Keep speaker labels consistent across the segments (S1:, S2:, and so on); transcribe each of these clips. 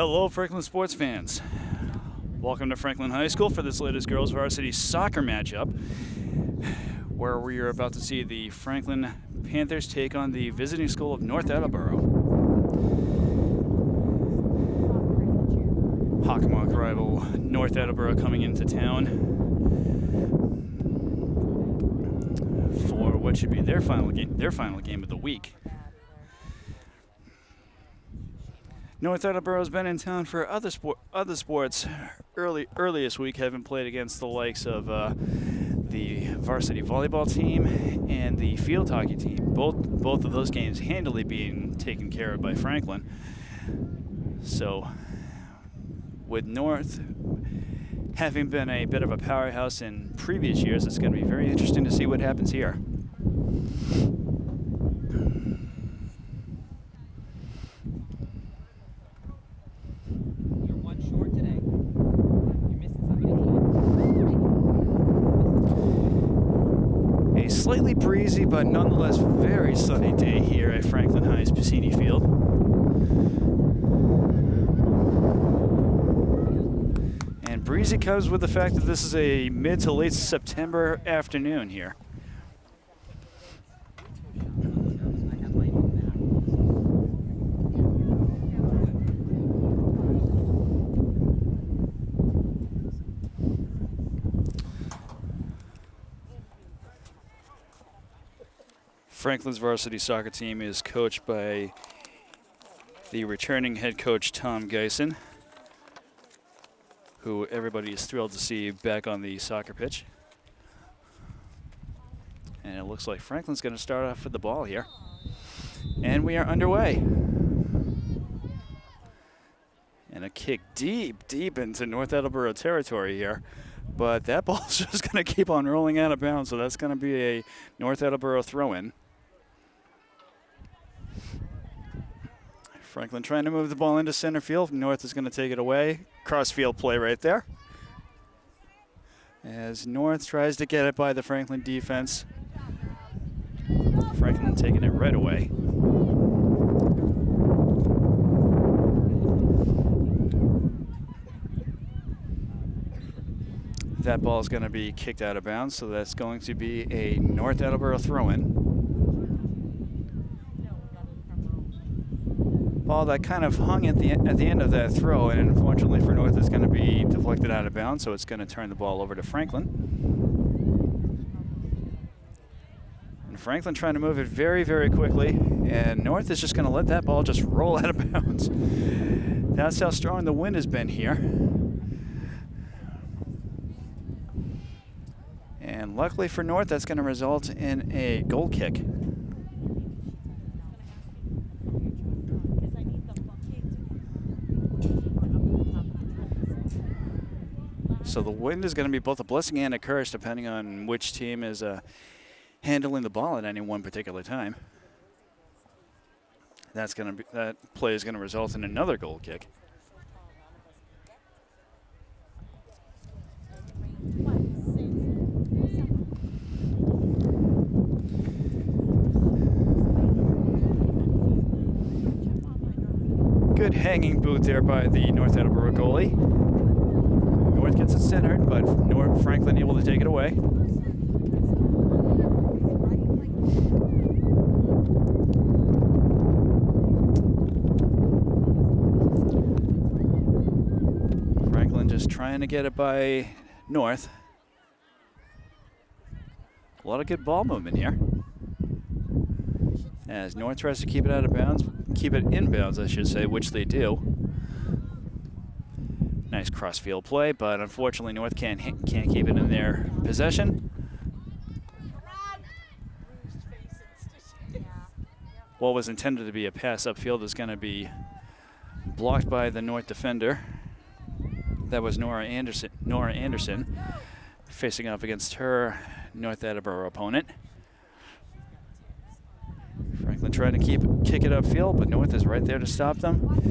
S1: Hello, Franklin sports fans. Welcome to Franklin High School for this latest girls varsity soccer matchup, where we are about to see the Franklin Panthers take on the visiting school of North Attleboro. Hockomock rival North Attleboro coming into town for what should be their final game of the week. North Attleboro's been in town for other sports early this week, having played against the likes of the varsity volleyball team and the field hockey team. Both of those games handily being taken care of by Franklin. So, with North having been a bit of a powerhouse in previous years, it's going to be very interesting to see what happens here. Slightly breezy, but nonetheless very sunny day here at Franklin High's Piscini Field. And breezy comes with the fact that this is a mid to late September afternoon here. Franklin's varsity soccer team is coached by the returning head coach, Tom Geisen, who everybody is thrilled to see back on the soccer pitch. And it looks like Franklin's going to start off with the ball here. And we are underway. And a kick deep into North Attleboro territory here. But that ball's just going to keep on rolling out of bounds, so that's going to be a North Attleboro throw-in. Franklin trying to move the ball into center field. North is going to take it away. Cross-field play right there. As North tries to get it by the Franklin defense. Franklin taking it right away. That ball is going to be kicked out of bounds, so that's going to be a North Attleboro throw-in. Ball that kind of hung at the end of that throw, and unfortunately for North, is going to be deflected out of bounds, so it's going to turn the ball over to Franklin. And Franklin trying to move it very, very quickly, and North is just going to let that ball just roll out of bounds. That's how strong the wind has been here. And luckily for North, that's going to result in a goal kick. So the wind is going to be both a blessing and a curse depending on which team is handling the ball at any one particular time. That play is going to result in another goal kick. Good hanging boot there by the North Attleboro goalie. North gets it centered, but Franklin able to take it away. Franklin just trying to get it by North. A lot of good ball movement here. As North tries to keep it out of bounds, keep it in bounds, I should say, which they do. Nice cross-field play, but unfortunately North can't keep it in their possession. What was intended to be a pass upfield is going to be blocked by the North defender. That was Nora Anderson, facing off against her North Attleboro opponent. Franklin trying to kick it upfield, but North is right there to stop them.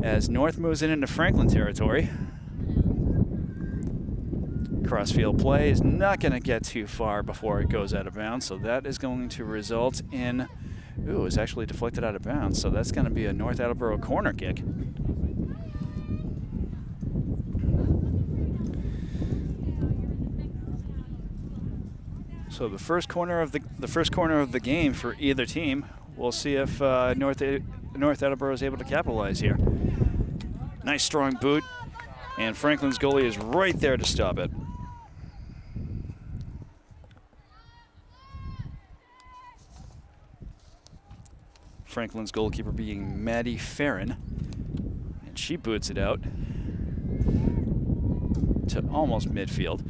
S1: As North moves it into Franklin territory. Crossfield play is not going to get too far before it goes out of bounds, so that is going to result in, ooh, it's actually deflected out of bounds, so that's going to be a North Attleboro corner kick. So the first corner of the game for either team. We'll see if North Attleboro is able to capitalize here. Nice strong boot, and Franklin's goalie is right there to stop it. Franklin's goalkeeper being Maddie Farron, and she boots it out to almost midfield.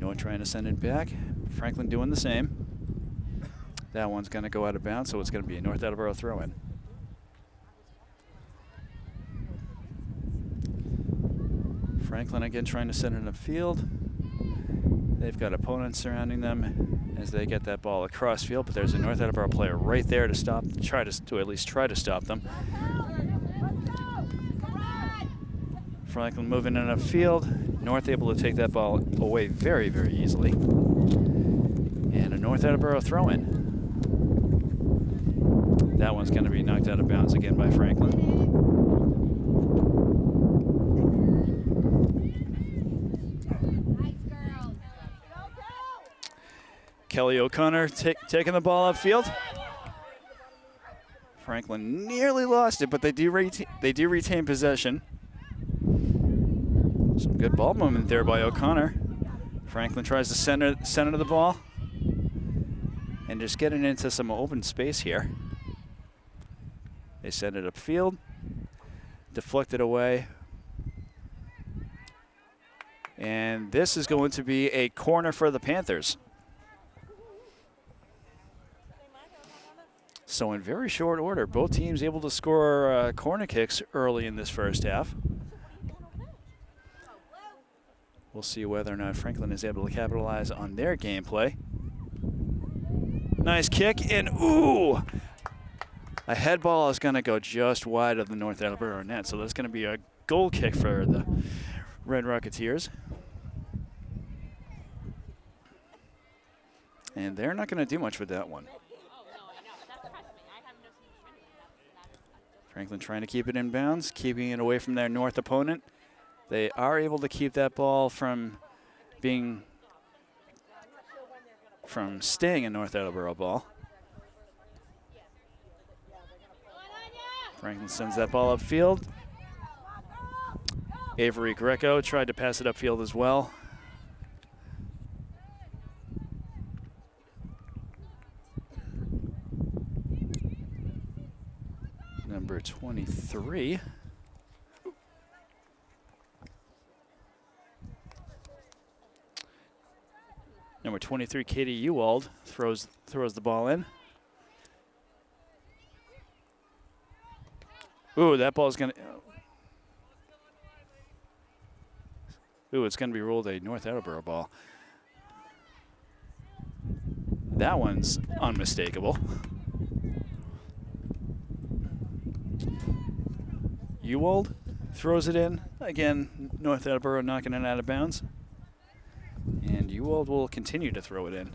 S1: Noah trying to send it back. Franklin doing the same. That one's going to go out of bounds, so it's going to be a North Attleboro throw-in. Franklin again trying to send it upfield. They've got opponents surrounding them as they get that ball across field, but there's a North Attleboro player right there to stop, to at least try to stop them. Franklin moving in upfield. North able to take that ball away very, very easily. And a North Attleboro throw-in. That one's going to be knocked out of bounds again by Franklin. Kelly O'Connor taking the ball upfield. Franklin nearly lost it, but they do retain possession. Some good ball movement there by O'Connor. Franklin tries to center the ball and just get it into some open space here. They send it upfield, deflect it away, and this is going to be a corner for the Panthers. So in very short order, both teams able to score corner kicks early in this first half. We'll see whether or not Franklin is able to capitalize on their gameplay. Nice kick, and ooh! A head ball is going to go just wide of the North Attleboro net, so that's going to be a goal kick for the Red Rocketeers. And they're not going to do much with that one. Franklin trying to keep it in bounds, keeping it away from their North opponent. They are able to keep that ball from staying a North Attleboro ball. Franklin sends that ball upfield. Avery Greco tried to pass it upfield as well. Number 23. Number 23, Katie Ewald, throws the ball in. Ooh, that ball's gonna. Ooh, it's gonna be ruled a North Attleboro ball. That one's unmistakable. Ewald throws it in. Again, North Attleboro knocking it out of bounds. And Ewald will continue to throw it in.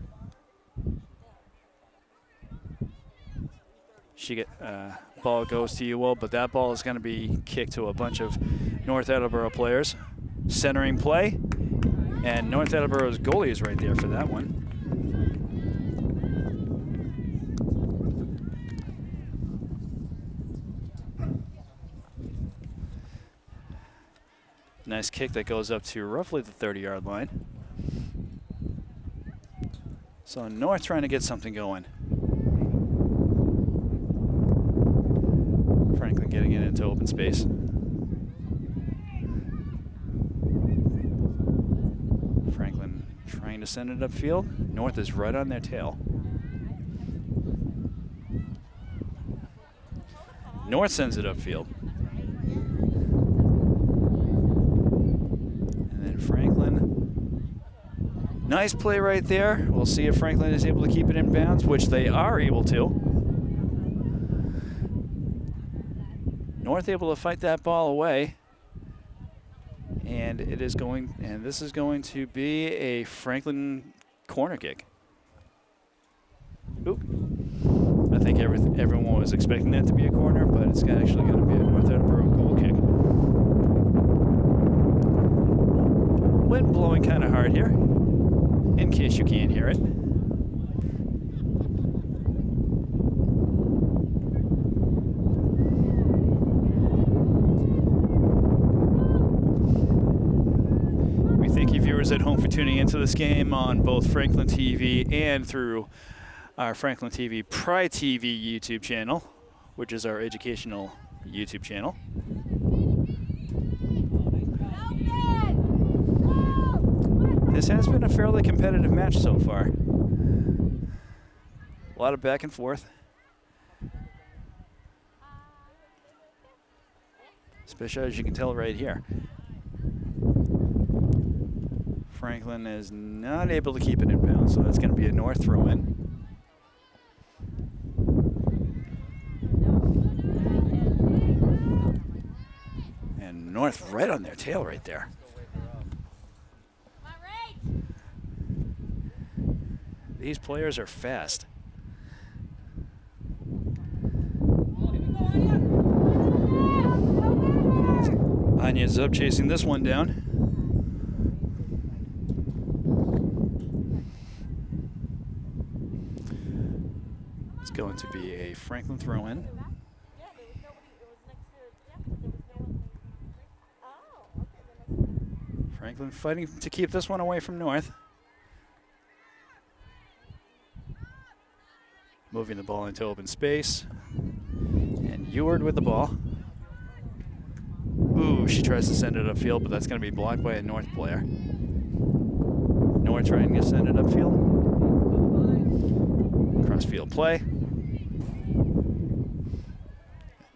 S1: Ball goes to Ewald, but that ball is going to be kicked to a bunch of North Attleboro players. Centering play, and North Attleboro's goalie is right there for that one. Nice kick that goes up to roughly the 30-yard line. So North trying to get something going. Franklin getting it into open space. Franklin trying to send it upfield. North is right on their tail. North sends it upfield. And then Franklin. Nice play right there. We'll see if Franklin is able to keep it in bounds, which they are able to. North able to fight that ball away. And this is going to be a Franklin corner kick. Oop. I think everyone was expecting that to be a corner, but it's actually going to be a North Attleboro goal kick. Went blowing kind of hard here, in case you can't hear it. We thank you viewers at home for tuning into this game on both Franklin TV and through our Franklin TV Pride TV YouTube channel, which is our educational YouTube channel. This has been a fairly competitive match so far. A lot of back and forth. Especially as you can tell right here. Franklin is not able to keep it in bounds, so that's going to be a North throw-in. And North right on their tail right there. These players are fast. Anya Zub chasing this one down. It's going to be a Franklin throw-in. Franklin fighting to keep this one away from North. Moving the ball into open space. And Eward with the ball. Ooh, she tries to send it upfield, but that's going to be blocked by a North player. North trying to send it upfield. Crossfield play.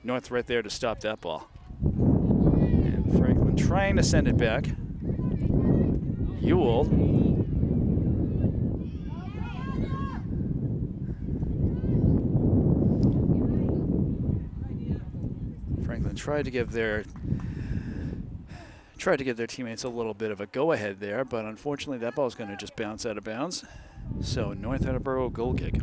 S1: North right there to stop that ball. And Franklin trying to send it back. Ewell. Franklin tried to give their teammates a little bit of a go-ahead there, but unfortunately that ball is going to just bounce out of bounds. So North Attleboro goal kick.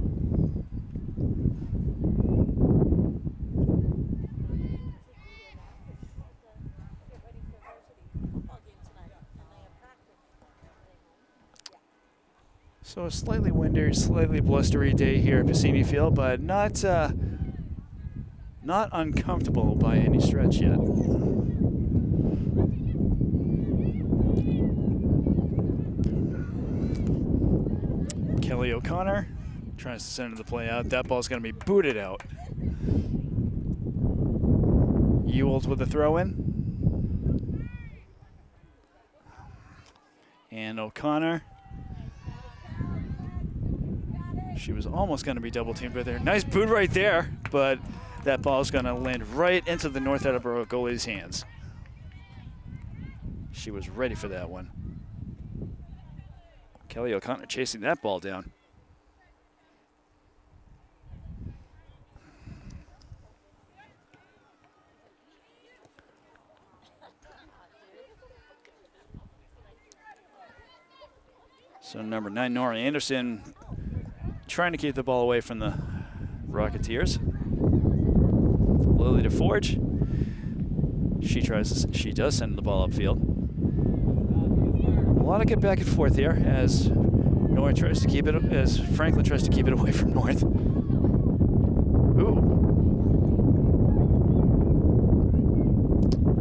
S1: So a slightly windy, slightly blustery day here at Varsity Field, but not uncomfortable by any stretch yet. Kelly O'Connor tries to send the play out. That ball's going to be booted out. Ewells with the throw-in. And O'Connor. She was almost going to be double teamed right there. Nice boot right there, but that ball's going to land right into the North Attleboro goalie's hands. She was ready for that one. Kelly O'Connor chasing that ball down. So number 9, Nora Anderson, trying to keep the ball away from the Rocketeers. Lily DeForge. She does send the ball upfield. A lot of good back and forth here as North tries to keep it, as Franklin tries to keep it away from North. Ooh.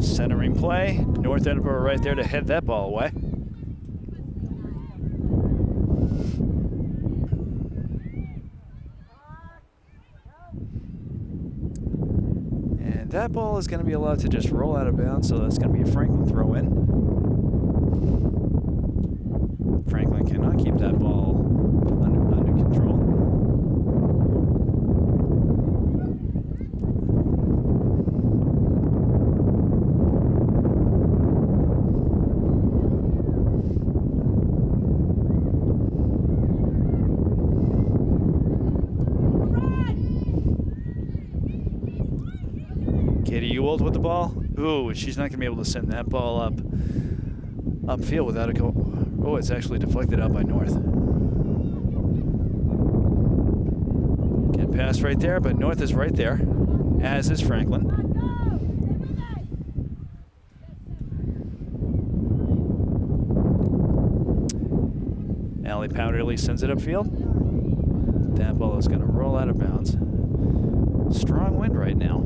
S1: Centering play. North Attleboro right there to head that ball away. And that ball is going to be allowed to just roll out of bounds, so that's going to be a Franklin throw-in. Franklin cannot keep that ball under control. Katie Ewald with the ball. Ooh, she's not going to be able to send that ball upfield without a goal. Oh, it's actually deflected out by North. Get past right there, but North is right there, as is Franklin. Allie Powderly sends it upfield. That ball is going to roll out of bounds. Strong wind right now.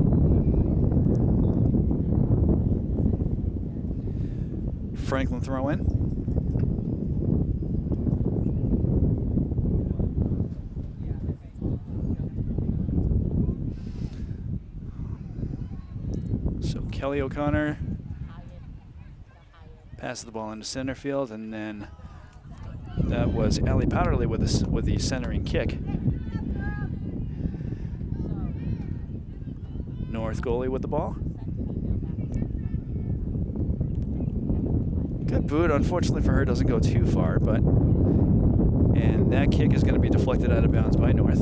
S1: Franklin throw in. So Kelly O'Connor passes the ball into center field, and then that was Allie Powderly with the centering kick. North goalie with the ball. Good boot. Unfortunately for her, doesn't go too far, and that kick is going to be deflected out of bounds by North.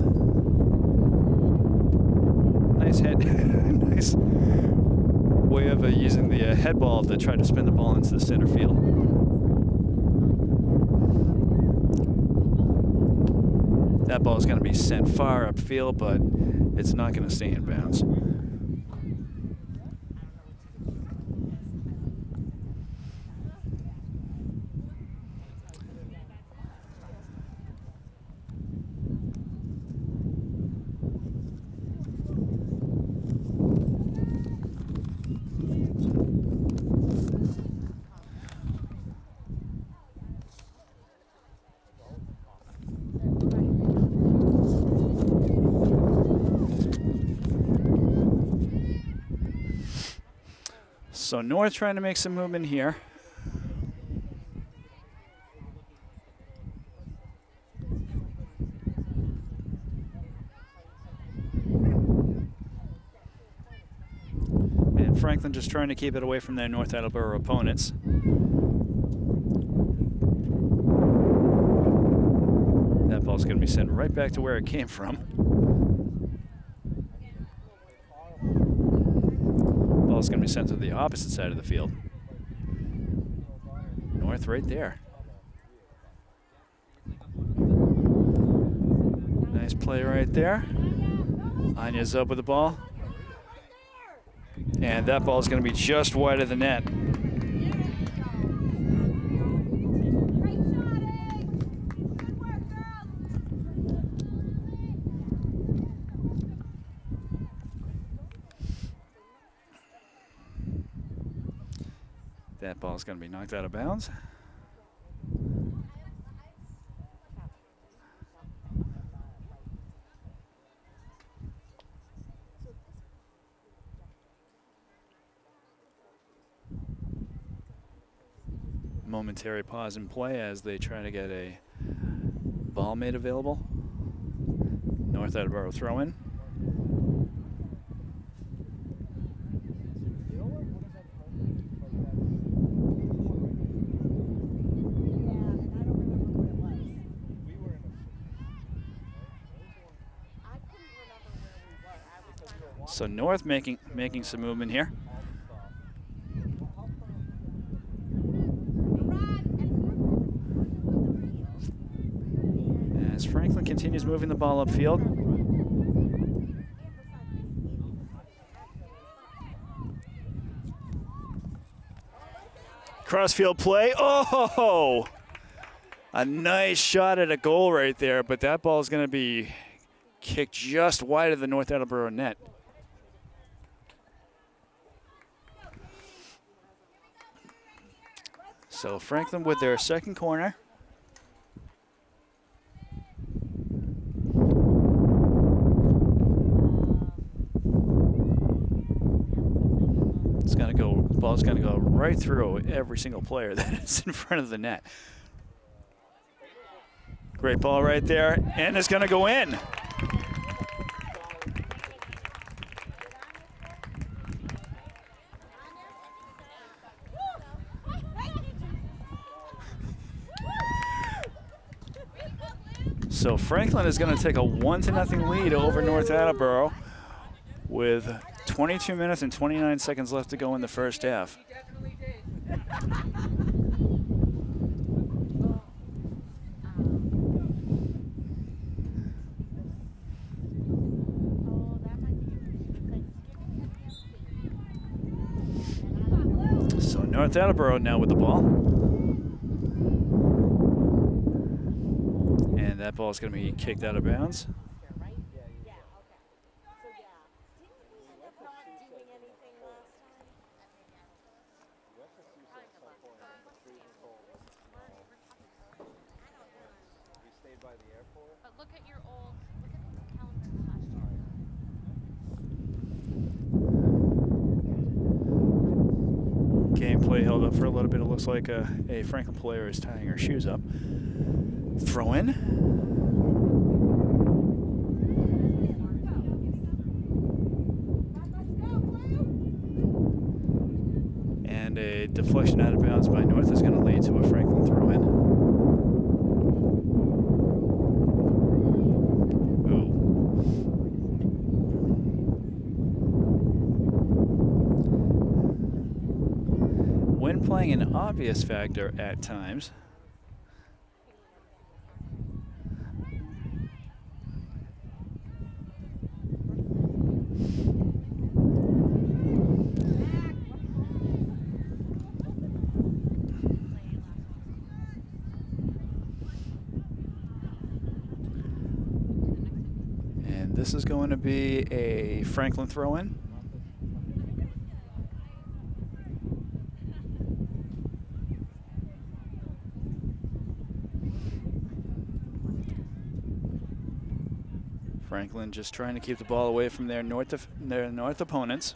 S1: Nice hit. Nice way of using the head ball to try to spin the ball into the center field. That ball is going to be sent far upfield, but it's not going to stay in bounds. So North trying to make some movement here. And Franklin just trying to keep it away from their North Attleboro opponents. That ball's going to be sent right back to where it came from. Ball's going to be sent to the opposite side of the field. North right there. Nice play right there. Anya's up with the ball. And that ball is going to be just wide of the net. That ball is going to be knocked out of bounds. Momentary pause in play as they try to get a ball made available. North Attleboro throw in. So North making some movement here. As Franklin continues moving the ball upfield. Crossfield play. Oh! A nice shot at a goal right there, but that ball is going to be kicked just wide of the North Attleboro net. So Franklin with their second corner. It's gonna go, the ball's gonna go right through every single player that is in front of the net. Great ball right there, and it's gonna go in. So Franklin is going to take a 1-0 lead over North Attleboro with 22 minutes and 29 seconds left to go in the first half. So North Attleboro now with the ball. that ball is going to be kicked out of bounds.
S2: But look at your old, look at the calendar last year.
S1: Gameplay held up for a little bit. It looks like a Franklin player is tying her shoes up. Throw in. And a deflection out of bounds by North is going to lead to a Franklin throw in. Wind playing an obvious factor at times. And this is going to be a Franklin throw-in. Franklin just trying to keep the ball away from their north opponents.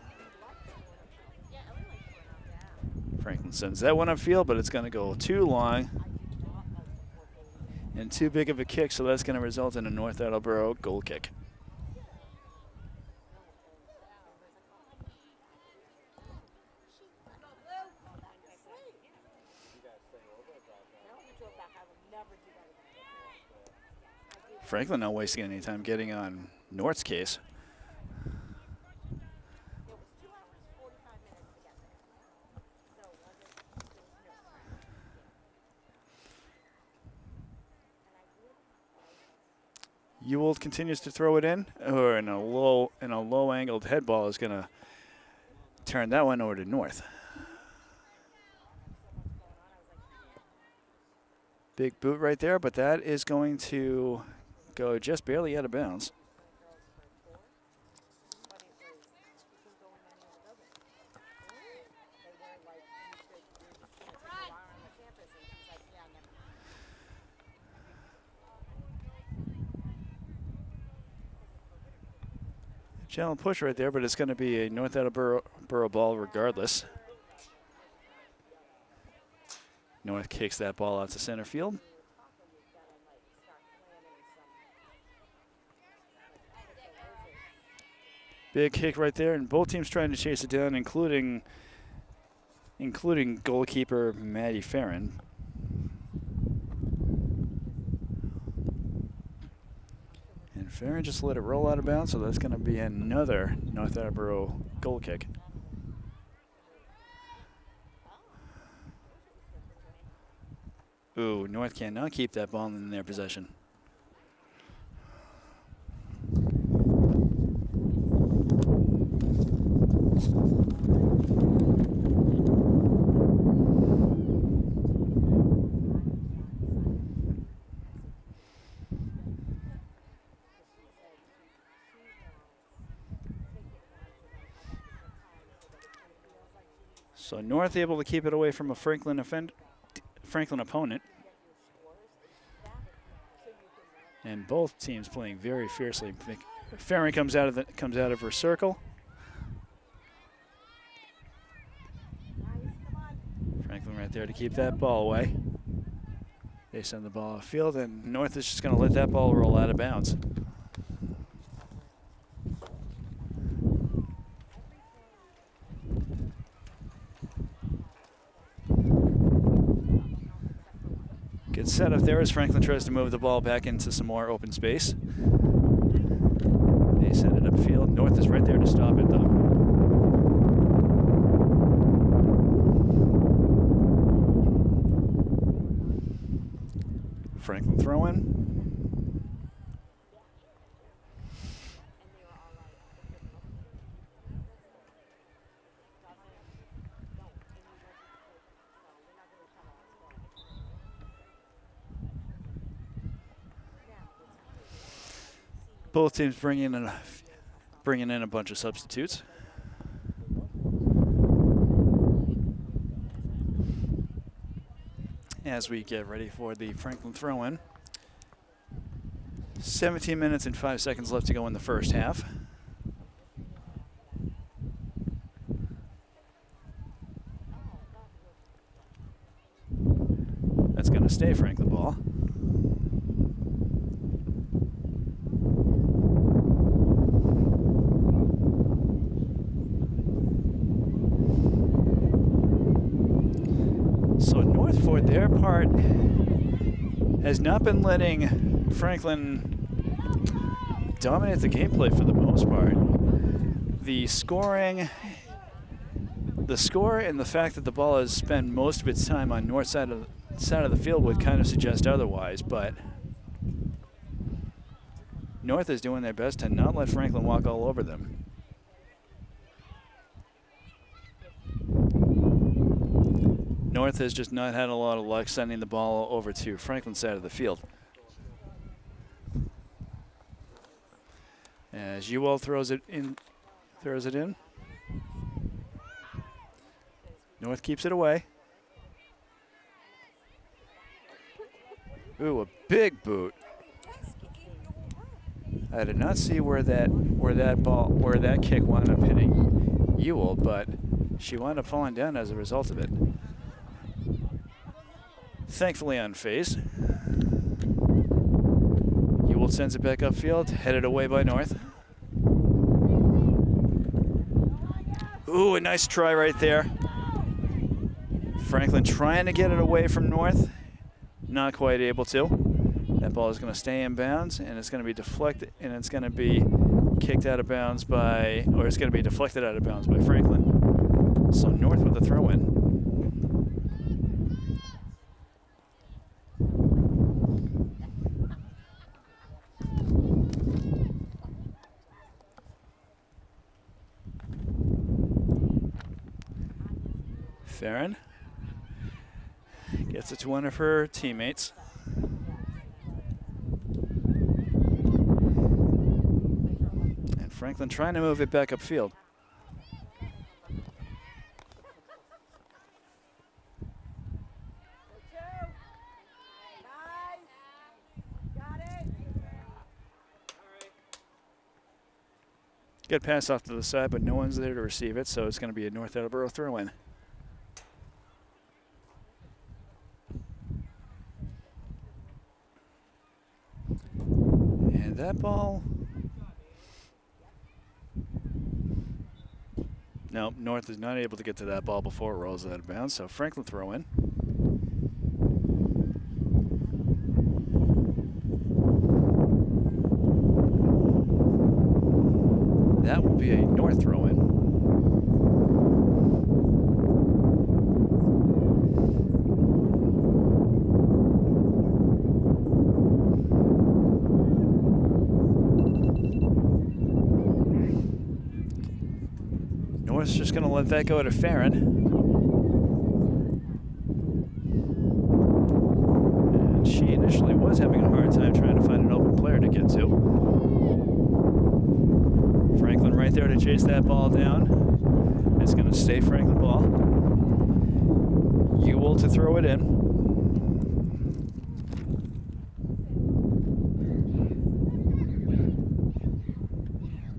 S1: Franklin sends that one upfield, but it's going to go too long and too big of a kick, so that's going to result in a North Attleboro goal kick. Franklin not wasting any time getting on North's case. Ewald continues to throw it in, or in a low angled head ball is going to turn that one over to North. Big boot right there, but that is going to go just barely out of bounds. Channel push right there, but it's going to be a North Attleboro ball regardless. North kicks that ball out to center field. Big kick right there, and both teams trying to chase it down, including goalkeeper Maddie Farron. And Farron just let it roll out of bounds, so that's going to be another North Attleboro goal kick. Ooh, North cannot keep that ball in their possession. So North able to keep it away from a Franklin opponent. And both teams playing very fiercely. Farron comes out of her circle. Franklin right there to keep that ball away. They send the ball off field, and North is just going to let that ball roll out of bounds. Good setup there as Franklin tries to move the ball back into some more open space. They send it upfield. North is right there to stop it, though. Franklin throwing. Both teams bringing in a bunch of substitutes. As we get ready for the Franklin throw-in. 17 minutes and 5 seconds left to go in the first half. That's going to stay Franklin ball. So North, for their part, has not been letting Franklin dominate the gameplay for the most part. The score and the fact that the ball has spent most of its time on north side of the field would kind of suggest otherwise, but North is doing their best to not let Franklin walk all over them. North has just not had a lot of luck sending the ball over to Franklin's side of the field. As Ewell throws it in. North keeps it away. Ooh, a big boot. I did not see where that kick wound up hitting Ewell, but she wound up falling down as a result of it. Thankfully unfazed. Ewell sends it back upfield, headed away by North. Ooh, a nice try right there. Franklin trying to get it away from North. Not quite able to. That ball is going to stay in bounds, and it's going to be deflected, and it's going to be kicked out of bounds by, or it's going to be deflected out of bounds by Franklin. So North with the throw-in. Farron gets it to one of her teammates. And Franklin trying to move it back upfield. Good pass off to the side, but no one's there to receive it, so it's going to be a North Attleboro throw-in. And that ball, no, North is not able to get to that ball before it rolls out of bounds, so Franklin throw-in. That will be a North throw-in. North's just going to let that go to Farron. And she initially was having a hard time trying to find an open player to get to. Franklin right there to chase that ball down. It's going to stay Franklin ball. Ewell to throw it in.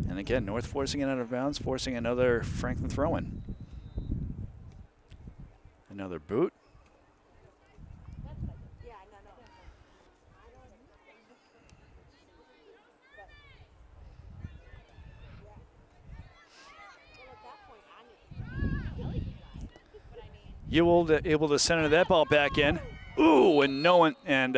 S1: And again, North forcing it out of bounds, forcing another Franklin throw-in. Another boot. Ewell able to center that ball back in. Ooh, and no one, and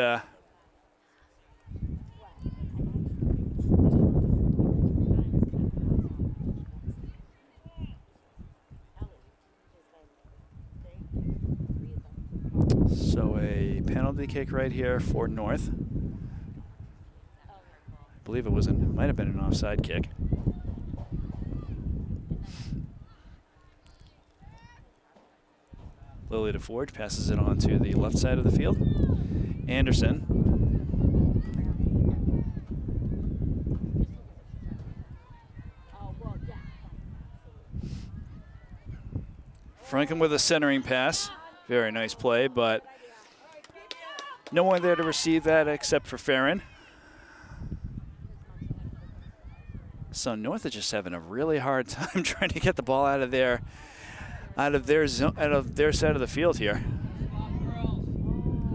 S1: so a penalty kick right here for North. I believe it might have been an offside kick. Lily DeForge passes it on to the left side of the field. Anderson. Franklin with a centering pass. Very nice play, but no one there to receive that except for Farron. So North is just having a really hard time trying to get the ball out of their zone, out of their side of the field here.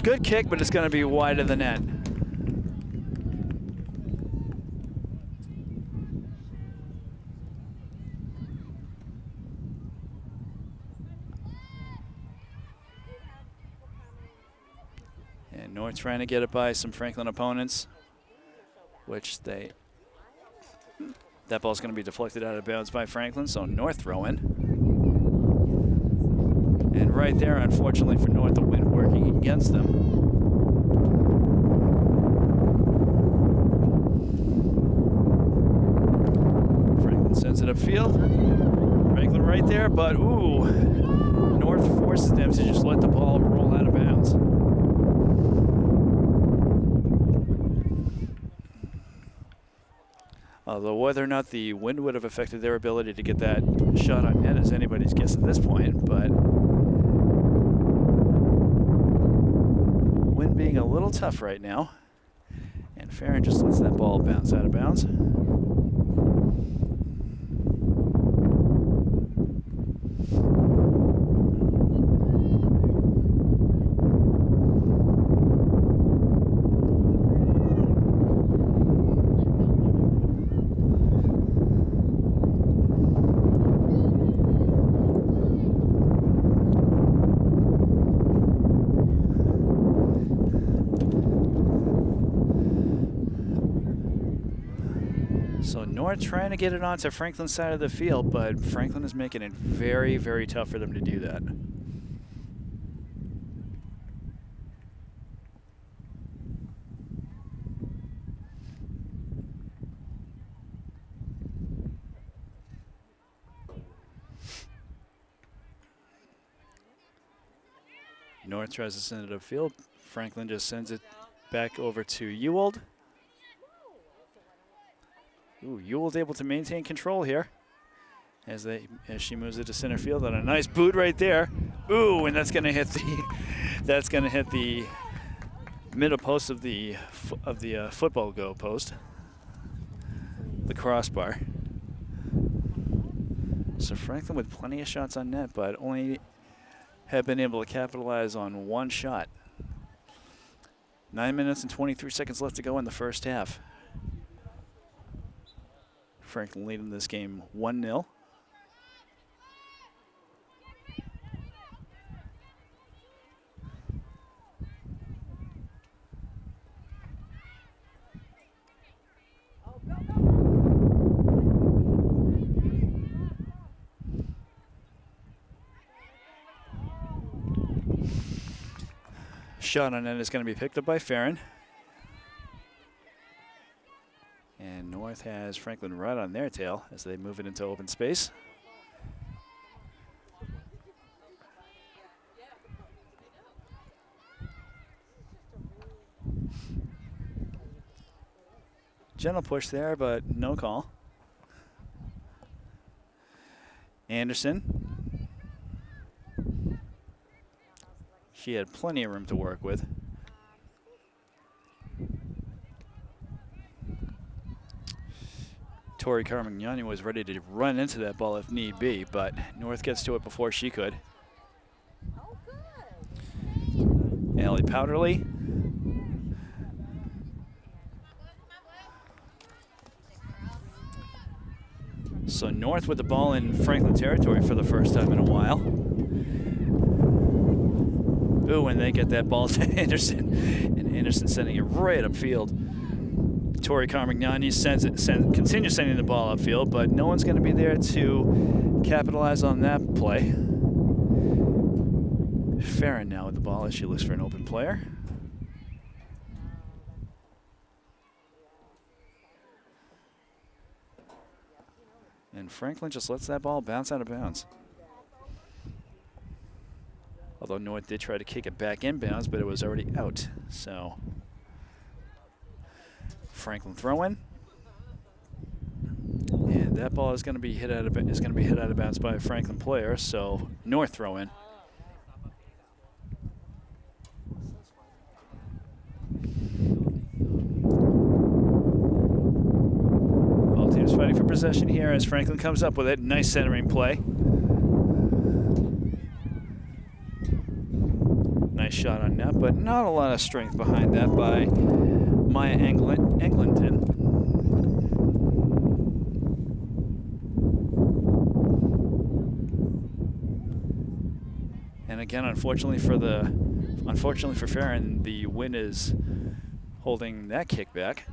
S1: Good kick, but it's going to be wide of the net. And North trying to get it by some Franklin opponents, which that ball's going to be deflected out of bounds by Franklin, so North throwing. And right there, unfortunately for North, the wind working against them. Franklin sends it upfield. Franklin right there, but ooh, North forces them to just let the ball roll out of bounds. Although whether or not the wind would have affected their ability to get that shot on net is anybody's guess at this point, but wind being a little tough right now. And Farron just lets that ball bounce out of bounds. So North trying to get it onto Franklin's side of the field, but Franklin is making it very, very tough for them to do that. North tries to send it upfield. Franklin just sends it back over to Ewald. Ooh, Ewald's able to maintain control here as she moves it to center field on a nice boot right there. Ooh, and that's going to hit the middle post of the football goal post, the crossbar. So Franklin with plenty of shots on net, but only have been able to capitalize on one shot. 9 minutes and 23 seconds left to go in the first half. Franklin leading this game 1-0. Shot on net is going to be picked up by Farron. And North has Franklin right on their tail as they move it into open space. Gentle push there, but no call. Anderson. She had plenty of room to work with. Tori Carmignani was ready to run into that ball if need be, but North gets to it before she could. Allie Powderly. So North with the ball in Franklin territory for the first time in a while. Ooh, and they get that ball to Anderson. And Anderson sending it right upfield. Tori Carmignani continues sending the ball upfield, but no one's going to be there to capitalize on that play. Farron now with the ball as she looks for an open player. And Franklin just lets that ball bounce out of bounds. Although North did try to kick it back inbounds, but it was already out. So Franklin throwing. And that ball is going to be hit out of bounds by a Franklin player. So North throw in. Both teams fighting for possession here as Franklin comes up with it. Nice centering play. Nice shot on net, but not a lot of strength behind that by Maya Eglinton. And again, unfortunately for Farron, the win is holding that kick back.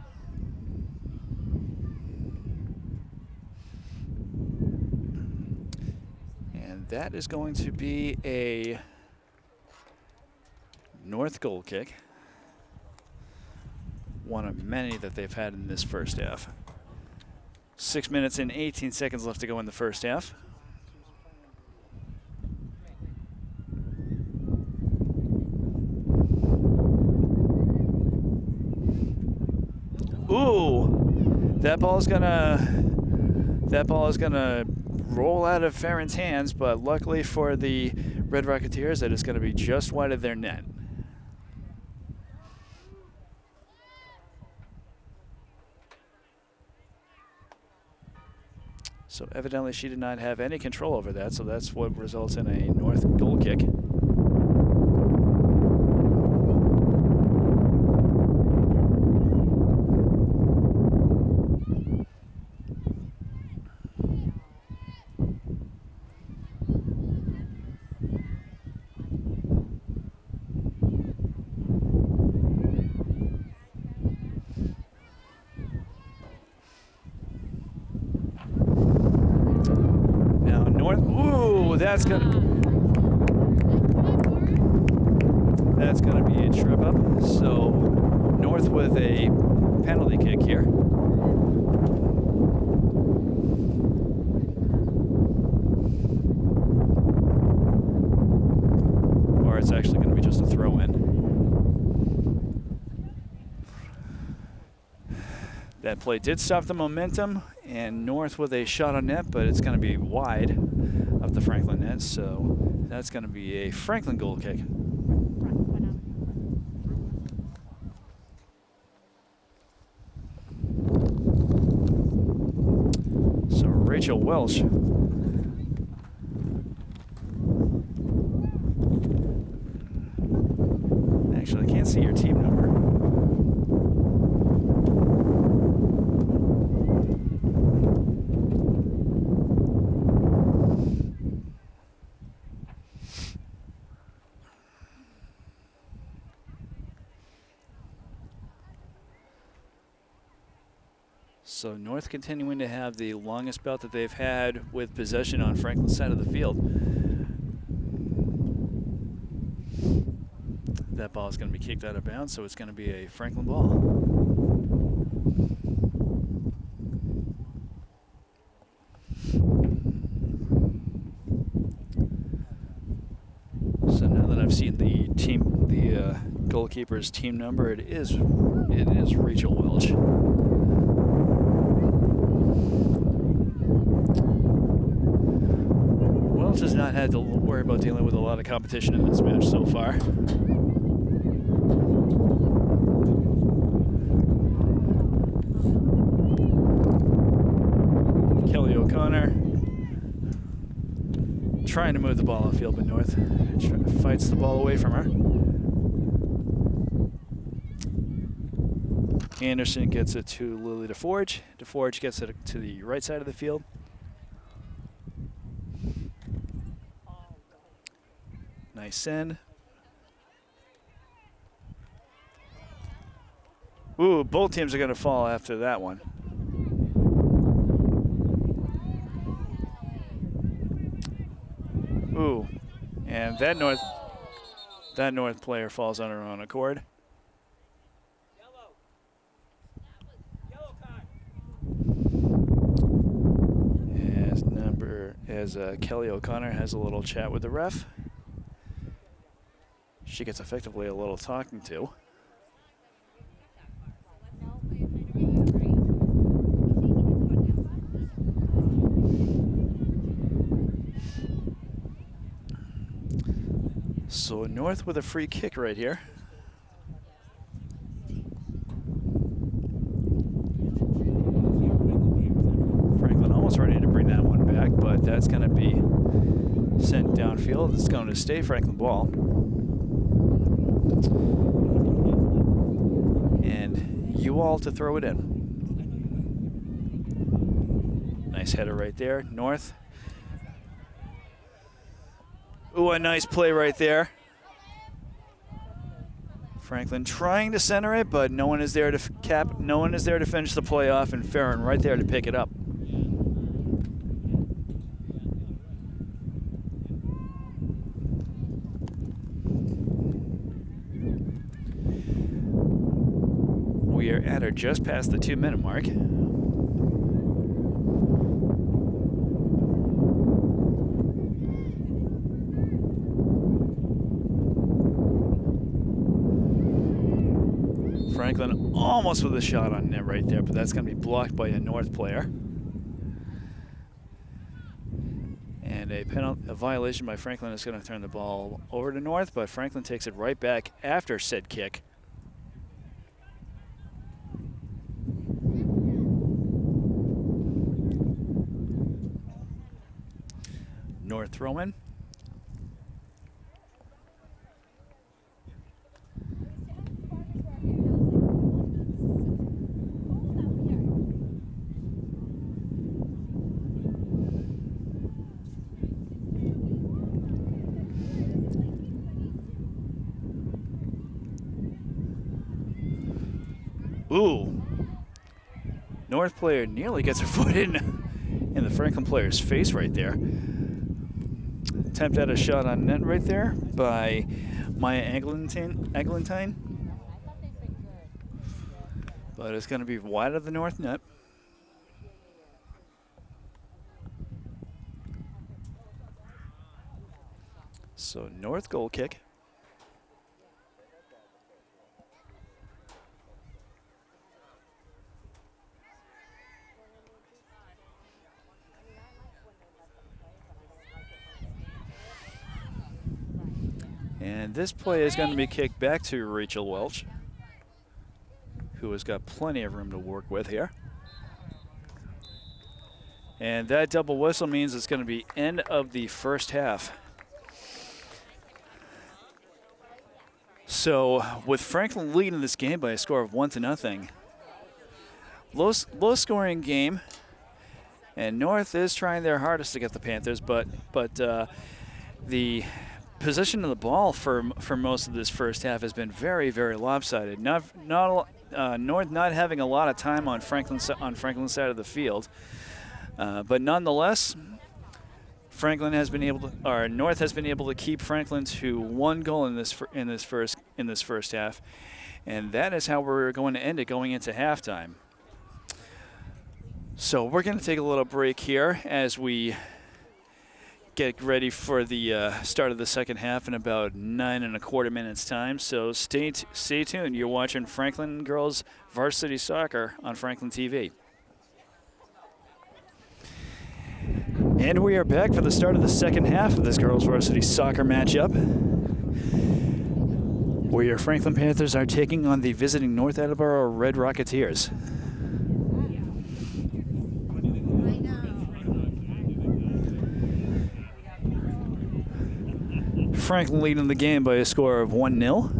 S1: And that is going to be a North goal kick. One of many that they've had in this first half. 6 minutes and 18 seconds left to go in the first half. Ooh, that ball is gonna roll out of Farron's hands, but luckily for the Red Rocketeers, that is going to be just wide of their net. So evidently she did not have any control over that, so that's what results in a North goal kick. That's gonna be a trip up. So North with a penalty kick here. Or it's actually gonna be just a throw in. That play did stop the momentum, and North with a shot on net, but it's gonna be wide of the Franklin net, so that's going to be a Franklin goal kick. So Rachel Welsh. Actually, I can't see your team number. So North continuing to have the longest bout that they've had with possession on Franklin's side of the field. That ball is going to be kicked out of bounds, so it's going to be a Franklin ball. So now that I've seen the goalkeeper's team number, it is Rachel Welch. Welch has not had to worry about dealing with a lot of competition in this match so far. Kelly O'Connor trying to move the ball upfield, but North fights the ball away from her. Anderson gets it to Lily DeForge. DeForge gets it to the right side of the field. Nice send. Ooh, both teams are going to fall after that one. Ooh, and that North player falls on her own accord. As Kelly O'Connor has a little chat with the ref. She gets effectively a little talking to. So North with a free kick right here. Franklin almost ready to bring that one back, but that's going to be sent downfield. It's going to stay Franklin ball. And you all to throw it in. Nice header right there. North. Ooh, a nice play right there. Franklin trying to center it, but no one is there to no one is there to finish the play off, and Farron right there to pick it up. We are at or just past the 2-minute mark. Franklin almost with a shot on net right there, but that's going to be blocked by a North player. And a violation by Franklin is going to turn the ball over to North, but Franklin takes it right back after said kick. North throw-in. Ooh. North player nearly gets her foot in the Franklin player's face right there. Attempt at a shot on net right there by Maya Eglantine. But it's going to be wide of the North net. So North goal kick. And this play is going to be kicked back to Rachel Welch, who has got plenty of room to work with here. And that double whistle means it's going to be end of the first half. So with Franklin leading this game by a score of 1-0, low scoring game, and North is trying their hardest to get the Panthers, but the position of the ball for most of this first half has been very, very lopsided. North not having a lot of time on Franklin's side of the field, but nonetheless, North has been able to keep Franklin to 1 goal in this first half, and that is how we're going to end it going into halftime. So we're going to take a little break here as we get ready for the start of the second half in about 9 1/4 minutes time. So stay tuned. You're watching Franklin Girls Varsity Soccer on Franklin TV. And we are back for the start of the second half of this girls varsity soccer matchup, where your Franklin Panthers are taking on the visiting North Attleboro Red Rocketeers. Franklin leading the game by a score of 1-0.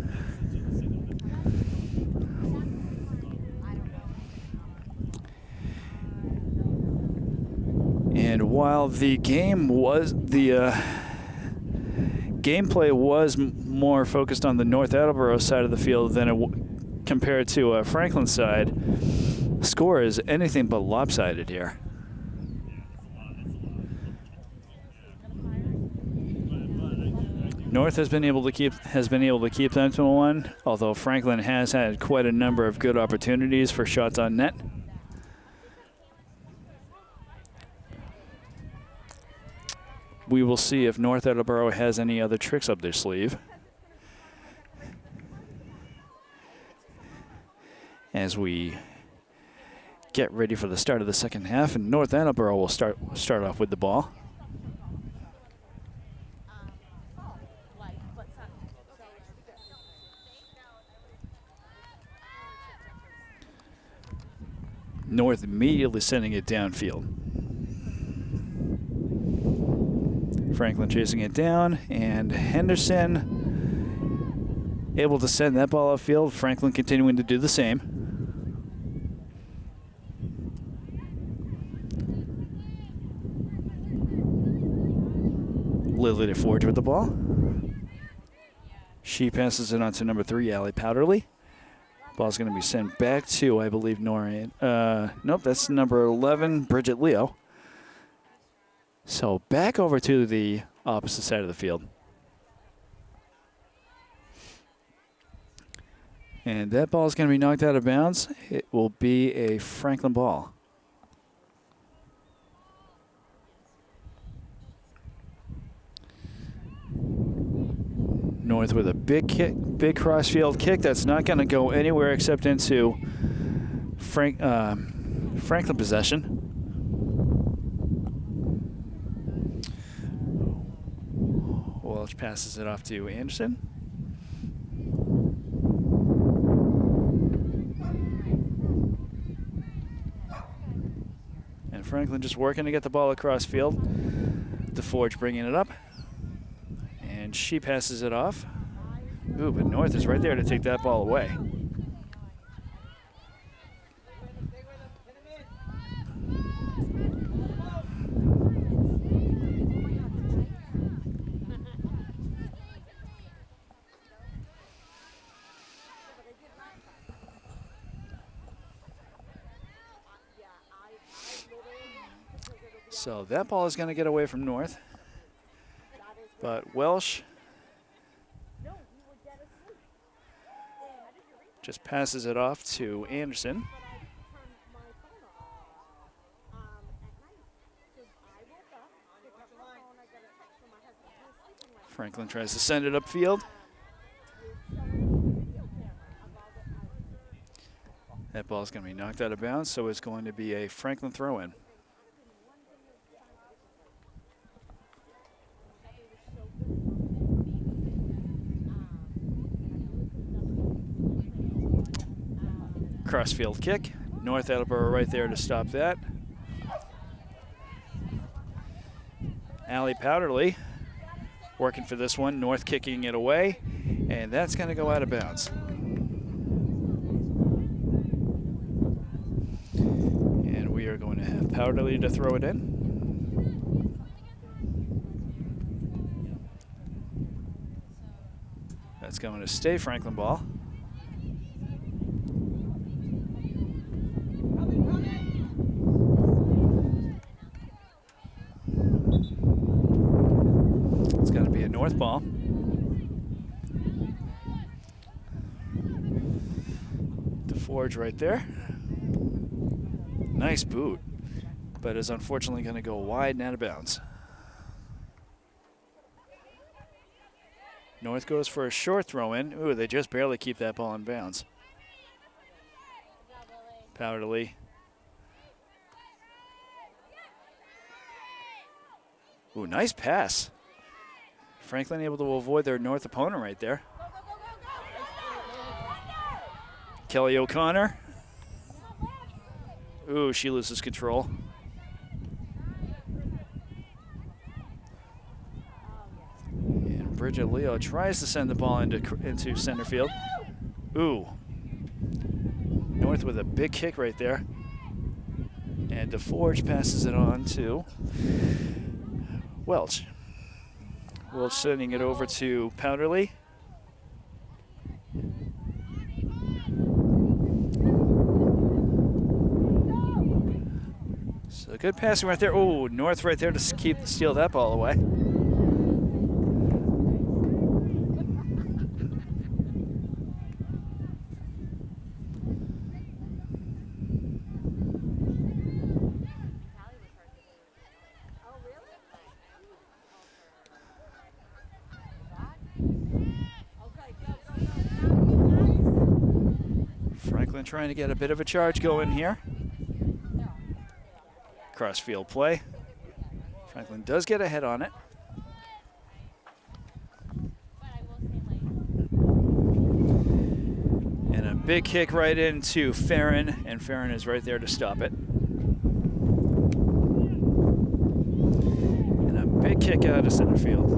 S1: And while the gameplay was more focused on the North Attleboro side of the field than compared to Franklin's side, the score is anything but lopsided here. North has been able to keep them to 1, although Franklin has had quite a number of good opportunities for shots on net. We will see if North Attleboro has any other tricks up their sleeve as we get ready for the start of the second half, and North Attleboro will start off with the ball. North immediately sending it downfield. Franklin chasing it down, and Henderson able to send that ball upfield. Franklin continuing to do the same. Lily DeForge with the ball. She passes it on to number 3, Allie Powderly. Ball's going to be sent back to, I believe, Noreen. Nope, that's number 11, Bridget Leo. So back over to the opposite side of the field. And that ball is going to be knocked out of bounds. It will be a Franklin ball. North with a big kick, big crossfield kick that's not going to go anywhere except into Franklin possession. Welch passes it off to Anderson. And Franklin just working to get the ball across field. DeForge bringing it up. And she passes it off. Ooh, but North is right there to take that ball away. So that ball is going to get away from North. But Welsh just passes it off to Anderson. Franklin tries to send it upfield. That ball is going to be knocked out of bounds, so it's going to be a Franklin throw-in. Crossfield kick. North Attleboro right there to stop that. Allie Powderly working for this one. North kicking it away, and that's going to go out of bounds. And we are going to have Powderly to throw it in. That's going to stay Franklin ball. North ball. DeForge right there. Nice boot, but is unfortunately going to go wide and out of bounds. North goes for a short throw in. Ooh, they just barely keep that ball in bounds. Powderly. Ooh, nice pass. Franklin able to avoid their North opponent right there. Kelly O'Connor. Ooh, she loses control. And Bridget Leo tries to send the ball into center field. Ooh. North with a big kick right there. And DeForge passes it on to Welch. Welch sending it over to Powderly. So good passing right there. Oh, North right there to steal that ball away. Franklin trying to get a bit of a charge going here. Crossfield play. Franklin does get ahead on it. And a big kick right into Farron, and Farron is right there to stop it. And a big kick out of center field.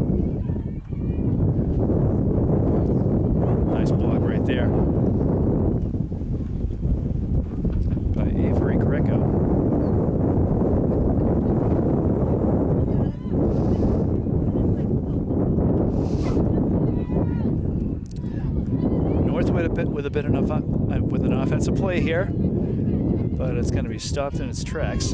S1: Nice block right there by Avery Greco. North with an offensive play here, but it's going to be stopped in its tracks.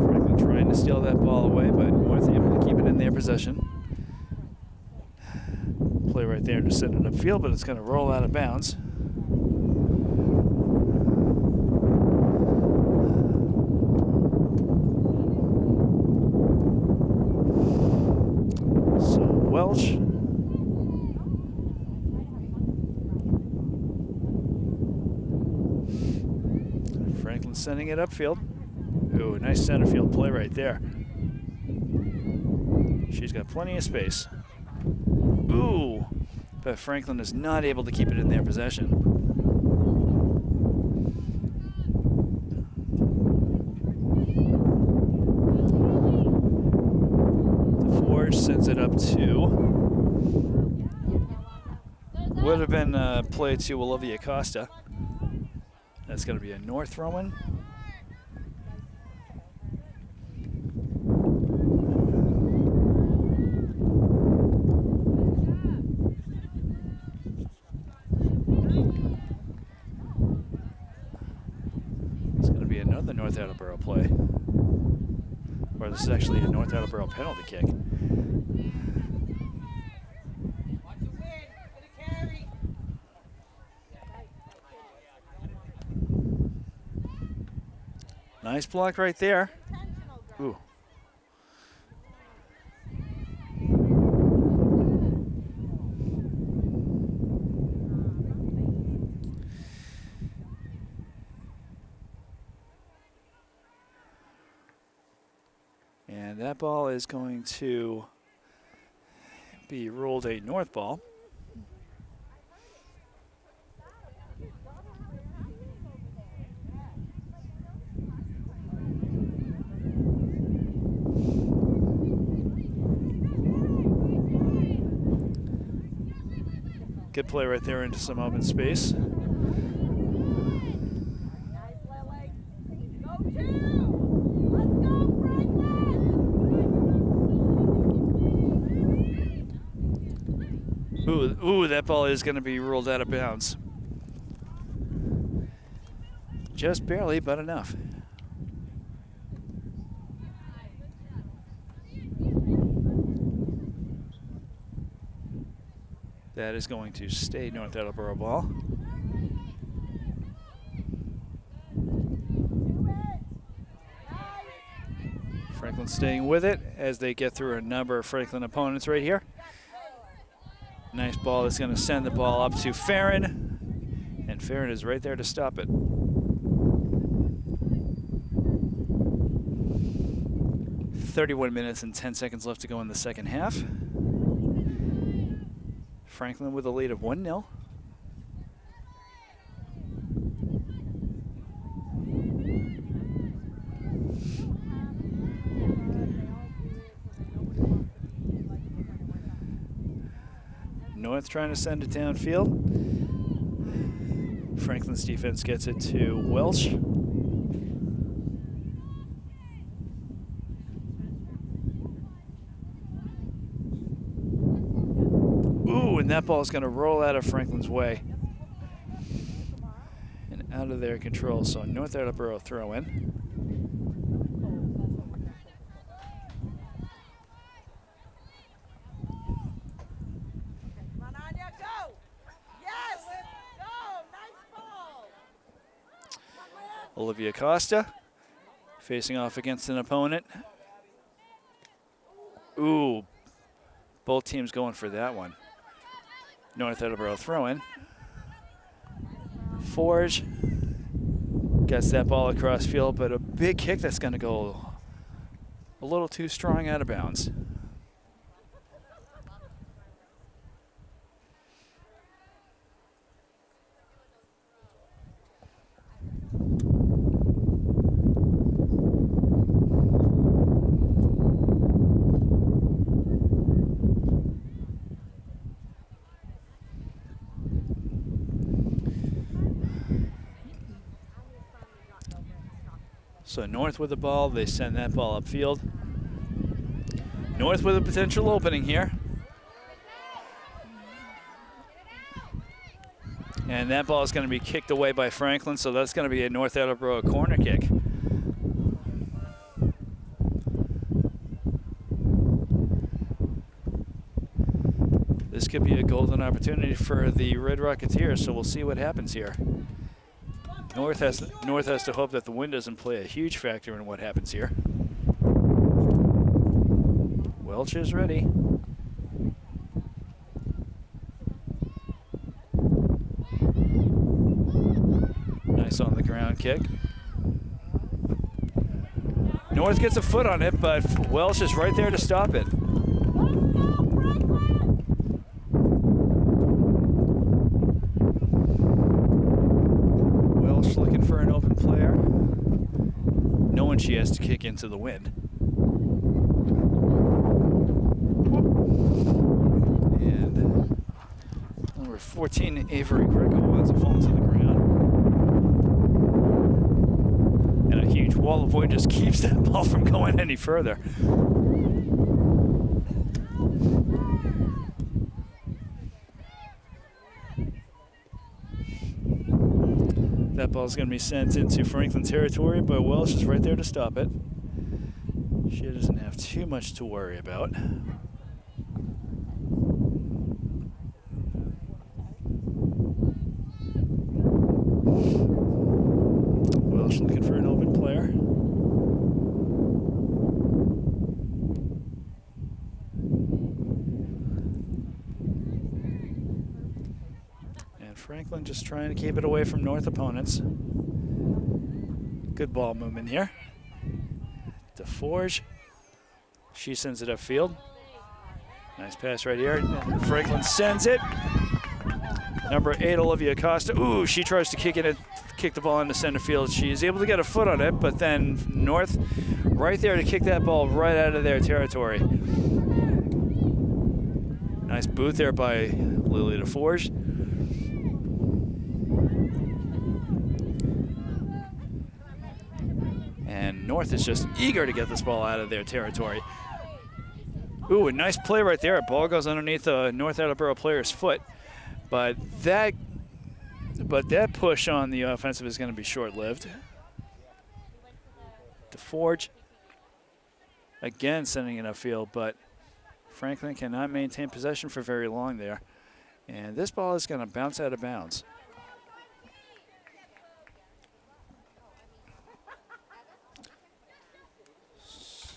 S1: Franklin trying to steal that ball away, but North able to keep it in their possession. Play right there to send it upfield, but it's going to roll out of bounds. Welch. Franklin sending it upfield. Ooh, nice center field play right there. She's got plenty of space. Ooh, but Franklin is not able to keep it in their possession. Sends it up to, would have been played to Olivia Costa. That's going to be a North throw-in. It's going to be another North Attleboro play. Or this is actually a North Attleboro penalty kick. Nice block right there. Ooh. And that ball is going to be ruled a North ball. Good play right there into some open space. Ooh, that ball is going to be ruled out of bounds. Just barely, but enough. That is going to stay North Attleboro ball. Franklin staying with it as they get through a number of Franklin opponents right here. Nice ball that's going to send the ball up to Farron, and Farron is right there to stop it. "31 minutes and 10 seconds left to go in the second half. Franklin with a lead of 1-0. North trying to send it downfield. Franklin's defense gets it to Welch. Ooh, and that ball is going to roll out of Franklin's way and out of their control. So North Attleboro throw in. Olivia Costa facing off against an opponent. Ooh, both teams going for that one. North Attleboro throw-in. Forge Gets that ball across field, but a big kick that's going to go a little too strong out of bounds. So North with the ball, they send that ball upfield. North with a potential opening here. And that ball is going to be kicked away by Franklin, so that's going to be a North Attleboro corner kick. This could be a golden opportunity for the Red Rocketeers, so we'll see what happens here. North has to hope that the wind doesn't play a huge factor in what happens here. Welch is ready. Nice on the ground kick. North gets a foot on it, but Welch is right there to stop it. Welch looking for an open player, knowing she has to kick into the wind. And number 14, Avery Greco, wants to fall to the ground. And a huge wall of wood just keeps that ball from going any further. That ball's going to be sent into Franklin territory, but Welsh is right there to stop it. She doesn't have too much to worry about. Welsh looking for an open player. And Franklin just trying to keep it away from North opponents. Good ball movement here. DeForge. She sends it upfield. Nice pass right here. Franklin sends it. Number 8, Olivia Acosta. Ooh, she tries to kick the ball into center field. She is able to get a foot on it, but then North right there to kick that ball right out of their territory. Nice boot there by Lily DeForge. And North is just eager to get this ball out of their territory. Ooh, a nice play right there. Ball goes underneath the North Attleboro player's foot. But that push on the offensive is going to be short-lived. DeForge, again sending it upfield, but Franklin cannot maintain possession for very long there. And this ball is going to bounce out of bounds.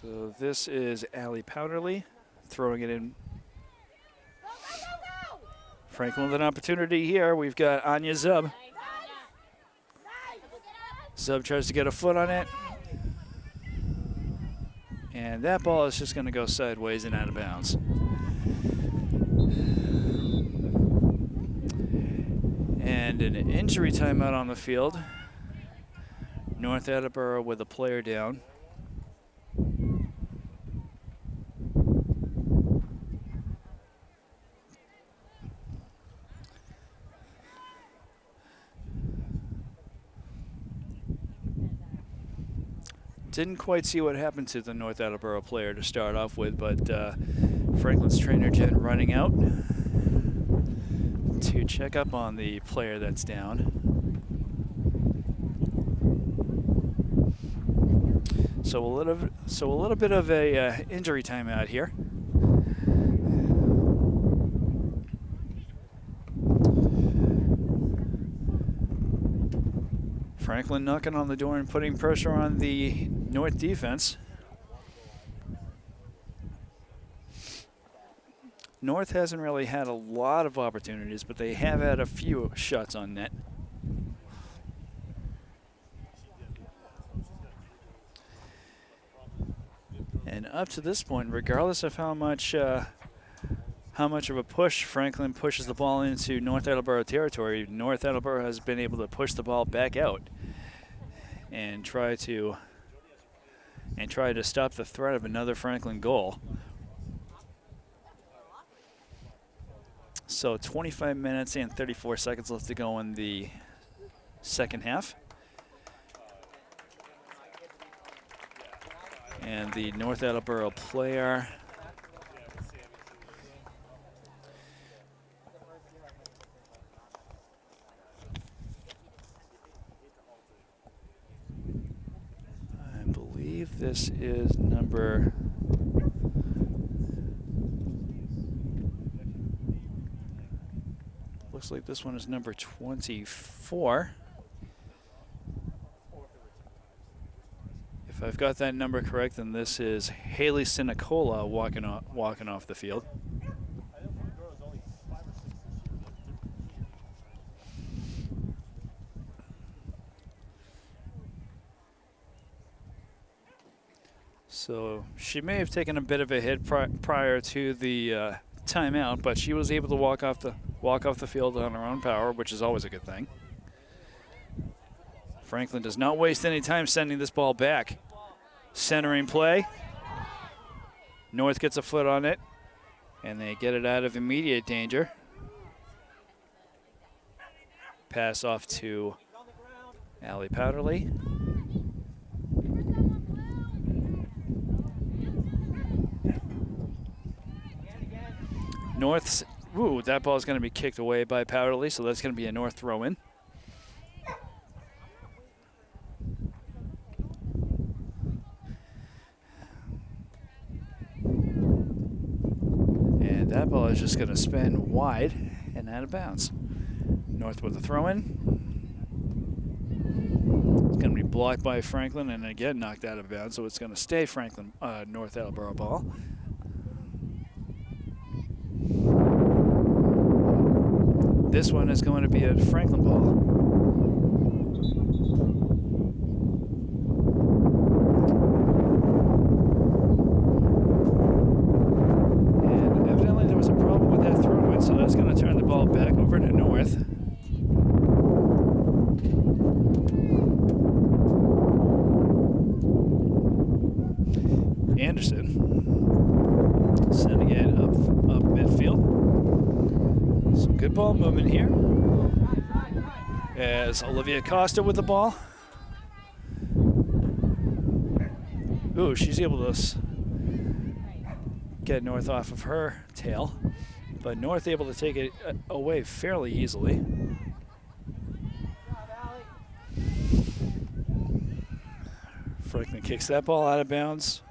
S1: So this is Allie Powderly throwing it in. Franklin with an opportunity here. We've got Anya Zub. Zub tries to get a foot on it. And that ball is just going to go sideways and out of bounds. And an injury timeout on the field. North Attleboro with a player down. Didn't quite see what happened to the North Attleboro player to start off with, but Franklin's trainer Jen running out to check up on the player that's down. So a little bit of a injury timeout here. Franklin knocking on the door and putting pressure on the North defense. North hasn't really had a lot of opportunities, but they have had a few shots on net. And up to this point, regardless of how much of a push Franklin pushes the ball into North Attleboro territory, North Attleboro has been able to push the ball back out and try to stop the threat of another Franklin goal. So 25 minutes and 34 seconds left to go in the second half. And the North Attleboro player I believe this is number looks like this one is number 24. If I've got that number correct, then this is Haley Sinicola walking off the field. So she may have taken a bit of a hit prior to the timeout, but she was able to walk off the field on her own power, which is always a good thing. Franklin does not waste any time sending this ball back. Centering play. North gets a foot on it, and they get it out of immediate danger. Pass off to Allie Powderly. North's, that ball is going to be kicked away by Powderly, so that's going to be a North throw-in. And that ball is just going to spin wide and out of bounds. North with a throw-in. It's going to be blocked by Franklin and again knocked out of bounds, so it's going to stay Franklin North Attleboro ball. This one is going to be a Franklin ball. And evidently there was a problem with that throw-in, so that's going to turn the ball back over to North. Anderson sending it up midfield. Some good ball movement here as Olivia Costa with the ball. Ooh, she's able to get North off of her tail, but North able to take it away fairly easily. Franklin kicks that ball out of bounds.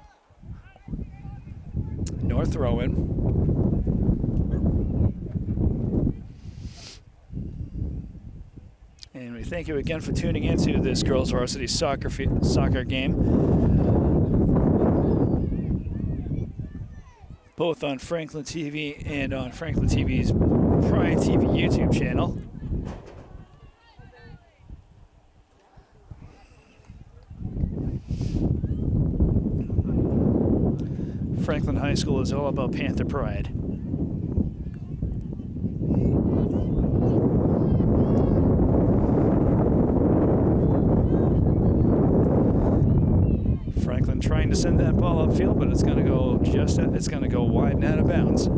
S1: North throw-in. And we thank you again for tuning into this girls varsity soccer game, both on Franklin TV and on Franklin TV's Pride TV YouTube channel. Franklin High School is all about Panther pride. Franklin trying to send that ball upfield, but it's going to go wide and out of bounds.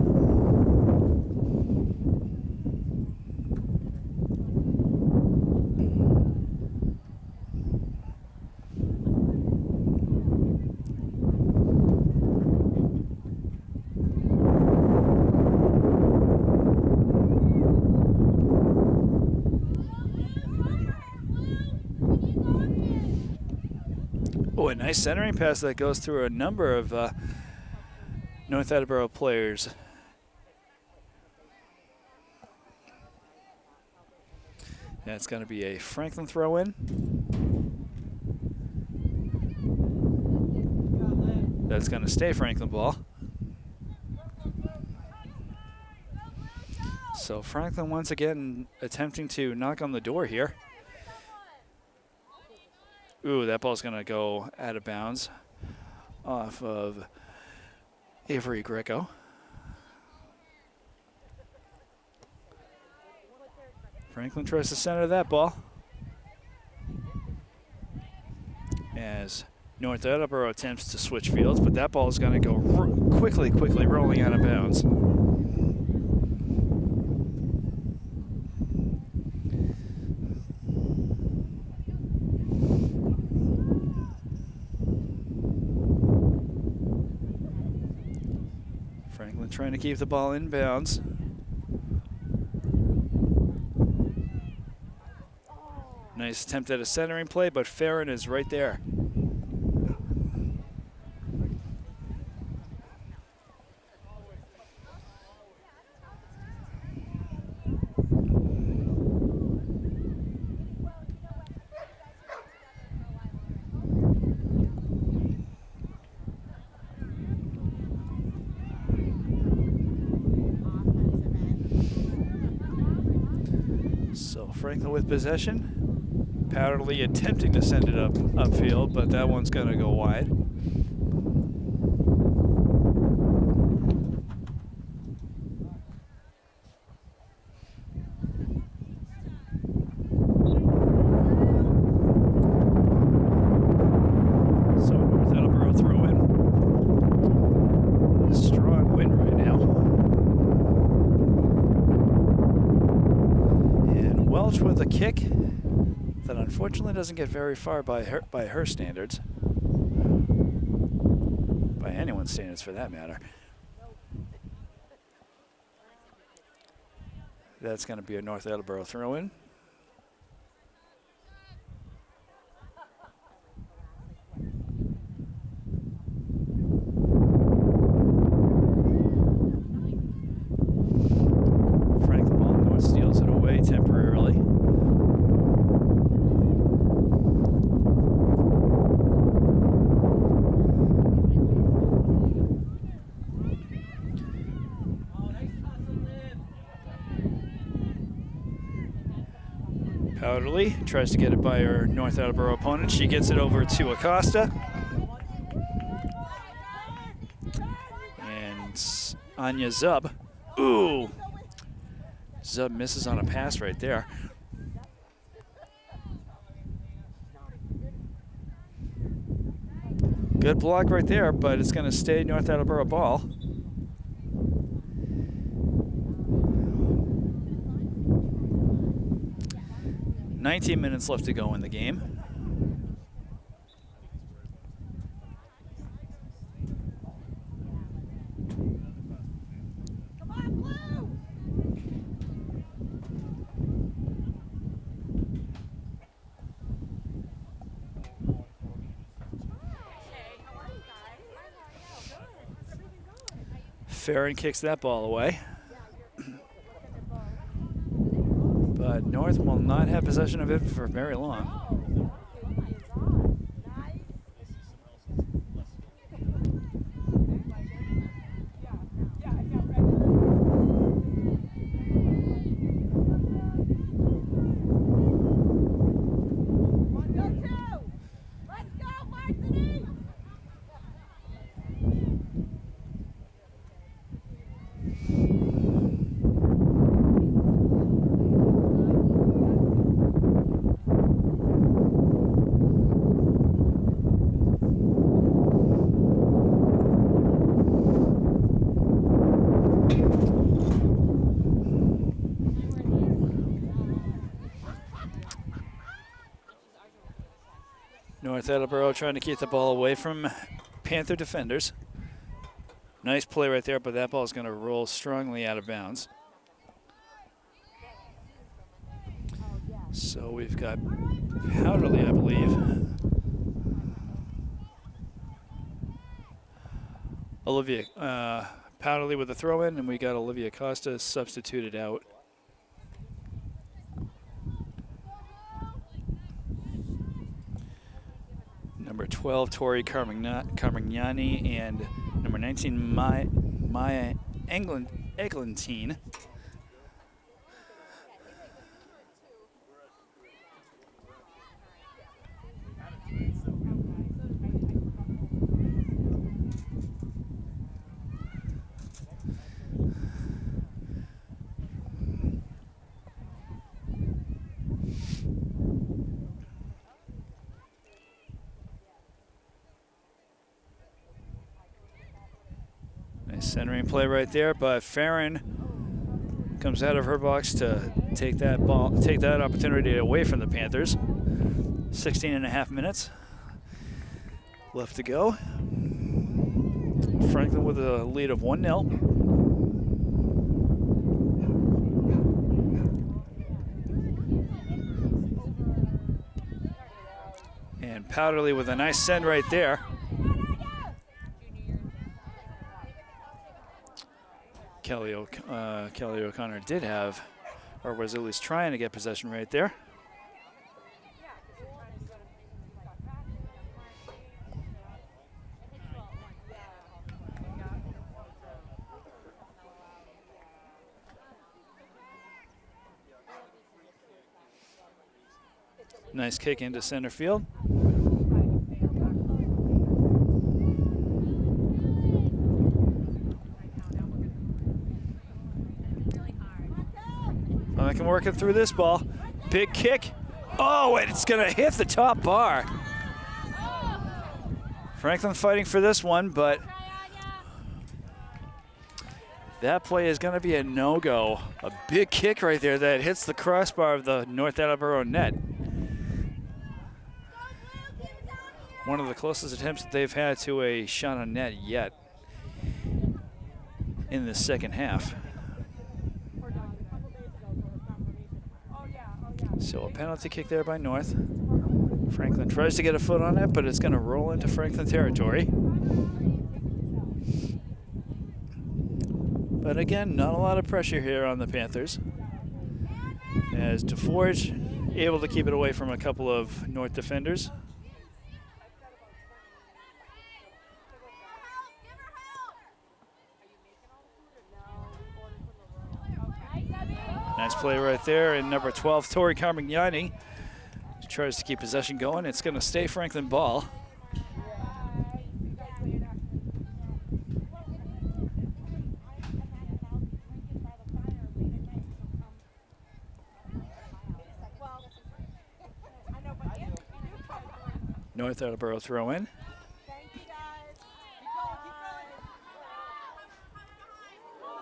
S1: Oh, a nice centering pass that goes through a number of North Attleboro players. That's going to be a Franklin throw-in. That's going to stay Franklin ball. So Franklin once again attempting to knock on the door here. Ooh, that ball's going to go out of bounds. off of Avery Greco. Franklin tries to center that ball as North Attleboro attempts to switch fields, but that ball is going to go quickly rolling out of bounds. Franklin trying to keep the ball in bounds. Nice attempt at a centering play, but Farron is right there. So Franklin with possession. Powderly attempting to send it upfield, but that one's going to go wide. So North Attleboro throw in. Strong wind right now. And Welch with a kick that unfortunately doesn't get very far by her standards. By anyone's standards for that matter. That's going to be a North Attleboro throw-in. Franklin ball, North steals it away temporarily. Powderly tries to get it by her North Attleboro opponent. She gets it over to Acosta. And Anya Zub. Ooh! Zub misses on a pass right there. Good block right there, but it's going to stay North Attleboro ball. "19 minutes left to go in the game.
S2: Come on, Blue!
S1: Farron kicks that ball away. But North will not have possession of it for very long. North Attleboro trying to keep the ball away from Panther defenders. Nice play right there, but that ball is going to roll strongly out of bounds. So we've got Powderly, I believe. Olivia Powderly with the throw-in, and we got Olivia Costa substituted out. Number 12, Tori Carmignani, and number 19, Maya Eglantine. Centering play right there, but Farron comes out of her box to take that opportunity away from the Panthers. 16.5 minutes left to go. Franklin with a lead of 1-0. And Powderly with a nice send right there. Kelly O'Connor did have, or was at least trying to get possession right there. Nice kick into center field. I can work it through this ball. Big kick. Oh, and it's going to hit the top bar. Franklin fighting for this one, but that play is going to be a no-go. A big kick right there that hits the crossbar of the North Attleboro net. One of the closest attempts that they've had to a shot on net yet in the second half. So a penalty kick there by North. Franklin tries to get a foot on it, but it's going to roll into Franklin territory. But again, not a lot of pressure here on the Panthers, as DeForge able to keep it away from a couple of North defenders. Nice play right there, and number 12, Tori Carmignani, tries to keep possession going. It's going to stay Franklin ball. North Attleboro throw in.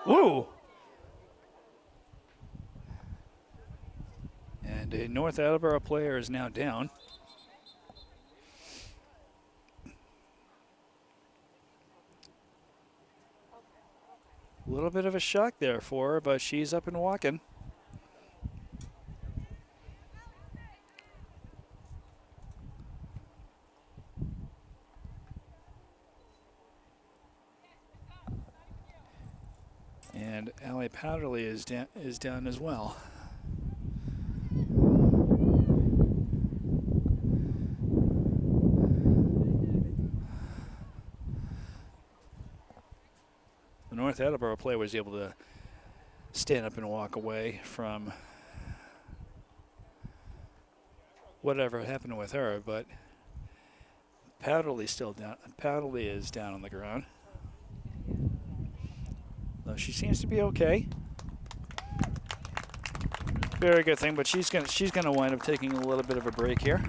S1: Woo! And a North Attleboro player is now down. A little bit of a shock there for her, but she's up and walking. And Allie Powderly is down as well. The North Attleboro player was able to stand up and walk away from whatever happened with her, but Powderly's still down. Powderly is down on the ground. Though she seems to be okay. Very good thing, but she's gonna wind up taking a little bit of a break here.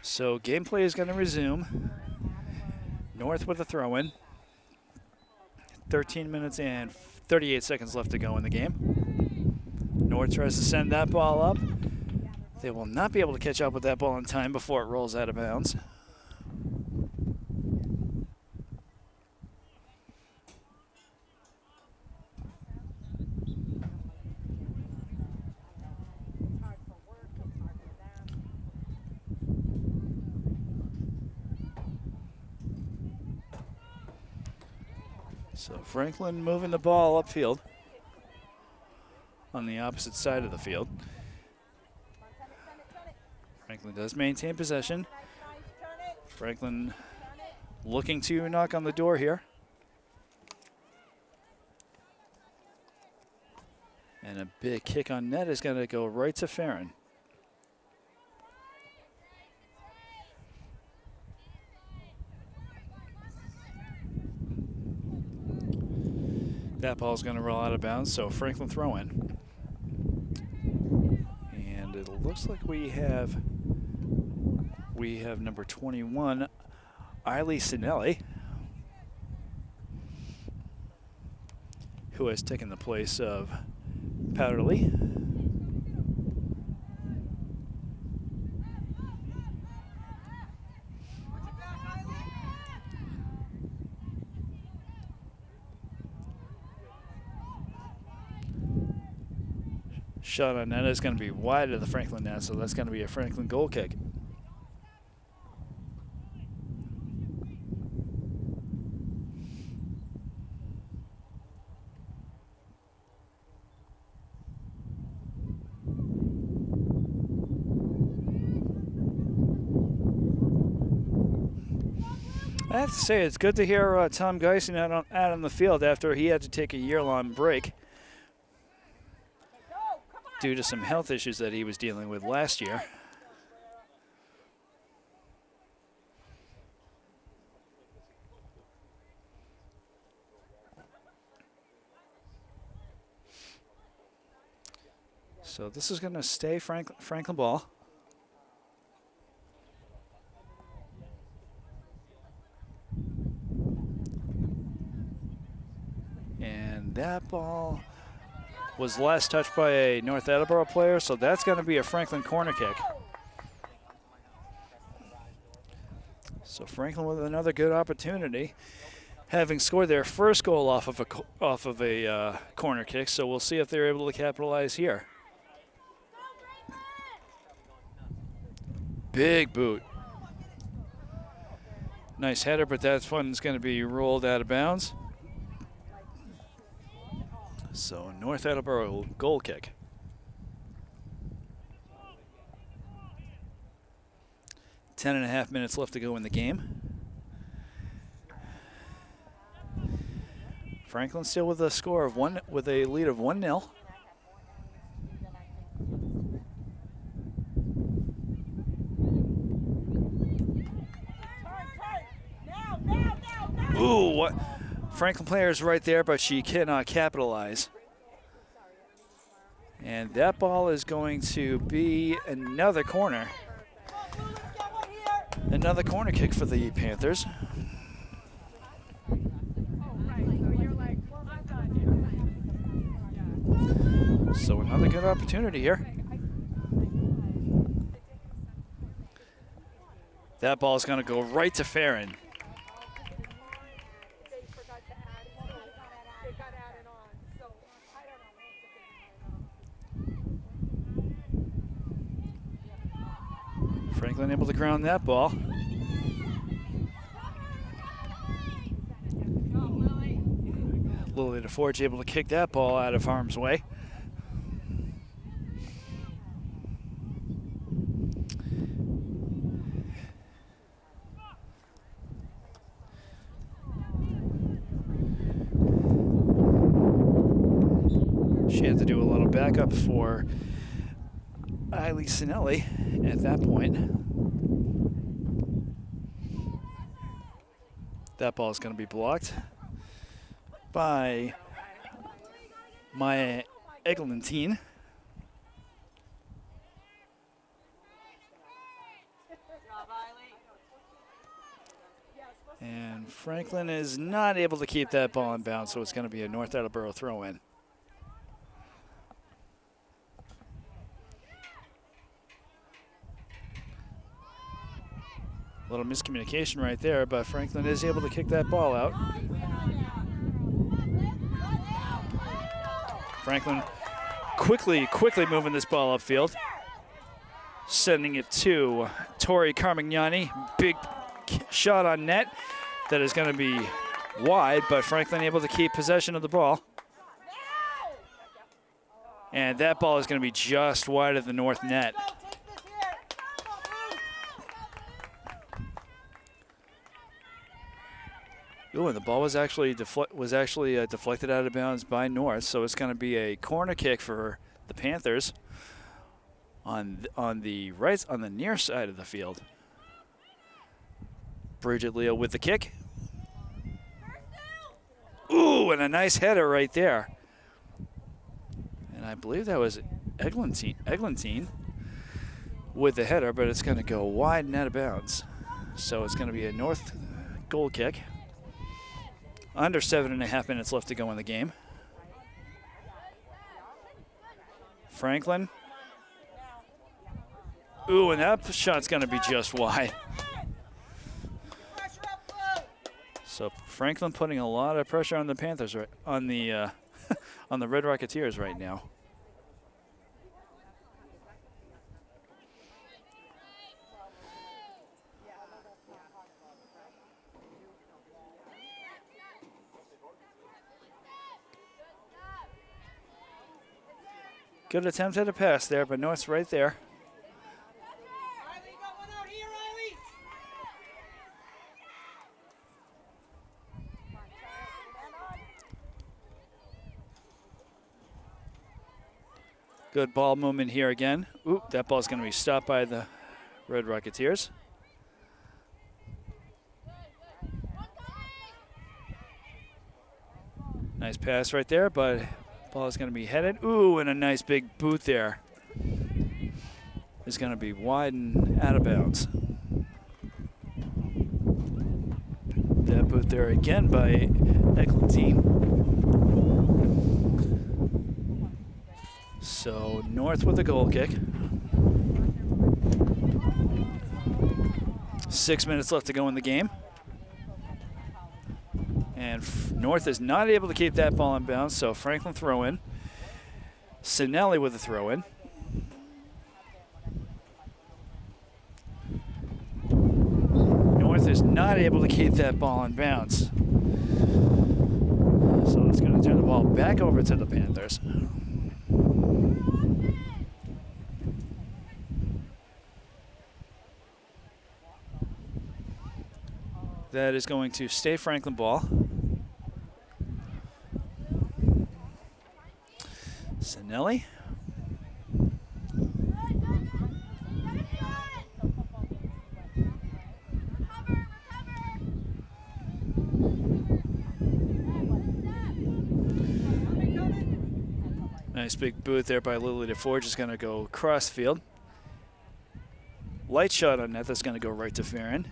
S1: So gameplay is going to resume. North with a throw-in. 13 minutes and 38 seconds left to go in the game. North tries to send that ball up. They will not be able to catch up with that ball in time before it rolls out of bounds. So Franklin moving the ball upfield on the opposite side of the field. Franklin does maintain possession. Franklin looking to knock on the door here. And a big kick on net is going to go right to Farron. That ball's going to roll out of bounds, so Franklin throw in. And it looks like we have number 21, Eiley Sinelli, who has taken the place of Powderly. Shot on net is going to be wide of the Franklin net, so that's going to be a Franklin goal kick. I have to say, it's good to hear Tom Geisen out on the field after he had to take a year-long break due to some health issues that he was dealing with last year. So this is going to stay Franklin ball. And that ball was last touched by a North Attleboro player, so that's going to be a Franklin corner kick. So Franklin with another good opportunity, having scored their first goal off of a corner kick. So we'll see if they're able to capitalize here. Big boot. Nice header, but that one's going to be rolled out of bounds. So North Attleboro goal kick. 10.5 minutes left to go in the game. Franklin still with a score of with a lead of 1-0. Ooh, what? Franklin player is right there, but she cannot capitalize. And that ball is going to be another corner. Another corner kick for the Panthers. So another good opportunity here. That ball is going to go right to Farron. Franklin able to ground that ball. Lily DeForge able to kick that ball out of harm's way. She had to do a little backup for Eiley Sinelli at that point. That ball is going to be blocked by Maya Eglantine. And Franklin is not able to keep that ball in bounds, so it's going to be a North Attleboro throw-in. A little miscommunication right there, but Franklin is able to kick that ball out. Franklin quickly moving this ball upfield. Sending it to Tori Carmignani. Big shot on net. That is going to be wide, but Franklin able to keep possession of the ball. And that ball is going to be just wide of the north net. Ooh, and the ball was actually deflected out of bounds by North, so it's going to be a corner kick for the Panthers on the near side of the field. Bridget Leo with the kick. Ooh, and a nice header right there. And I believe that was Eglantine with the header, but it's going to go wide and out of bounds. So it's going to be a North goal kick. Under 7.5 minutes left to go in the game. Franklin. Ooh, and that shot's going to be just wide. So Franklin putting a lot of pressure on the Panthers, on the on the Red Rocketeers right now. Good attempt at a pass there, but no, it's right there. Good ball movement here again. Oop, that ball's going to be stopped by the Red Rocketeers. Nice pass right there, but ball is going to be headed. Ooh, and a nice big boot there. It's going to be wide and out of bounds. That boot there again by Eglantine. So North with a goal kick. 6 minutes left to go in the game. And North is not able to keep that ball in bounds, so Franklin throw in. Sinelli with a throw in. North is not able to keep that ball in bounds. So it's going to turn the ball back over to the Panthers. That is going to stay Franklin ball. Sinelli. Nice big boot there by Lily DeForge is going to go cross field. Light shot on net that's going to go right to Farron.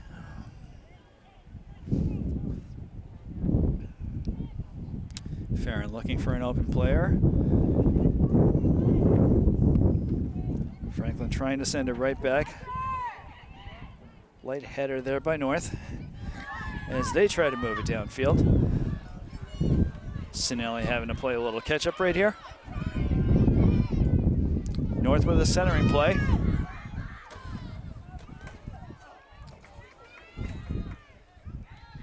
S1: Farron looking for an open player. Franklin trying to send it right back. Light header there by North as they try to move it downfield. Sinelli having to play a little catch-up right here. North with a centering play.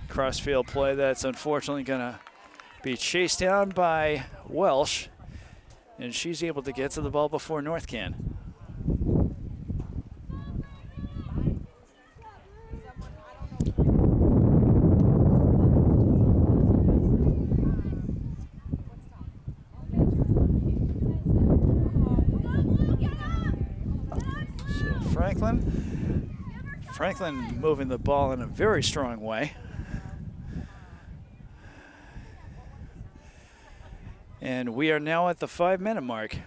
S1: Crossfield play that's unfortunately going to be chased down by Welsh, and she's able to get to the ball before North can. So Franklin moving the ball in a very strong way. And we are now at the 5-minute mark.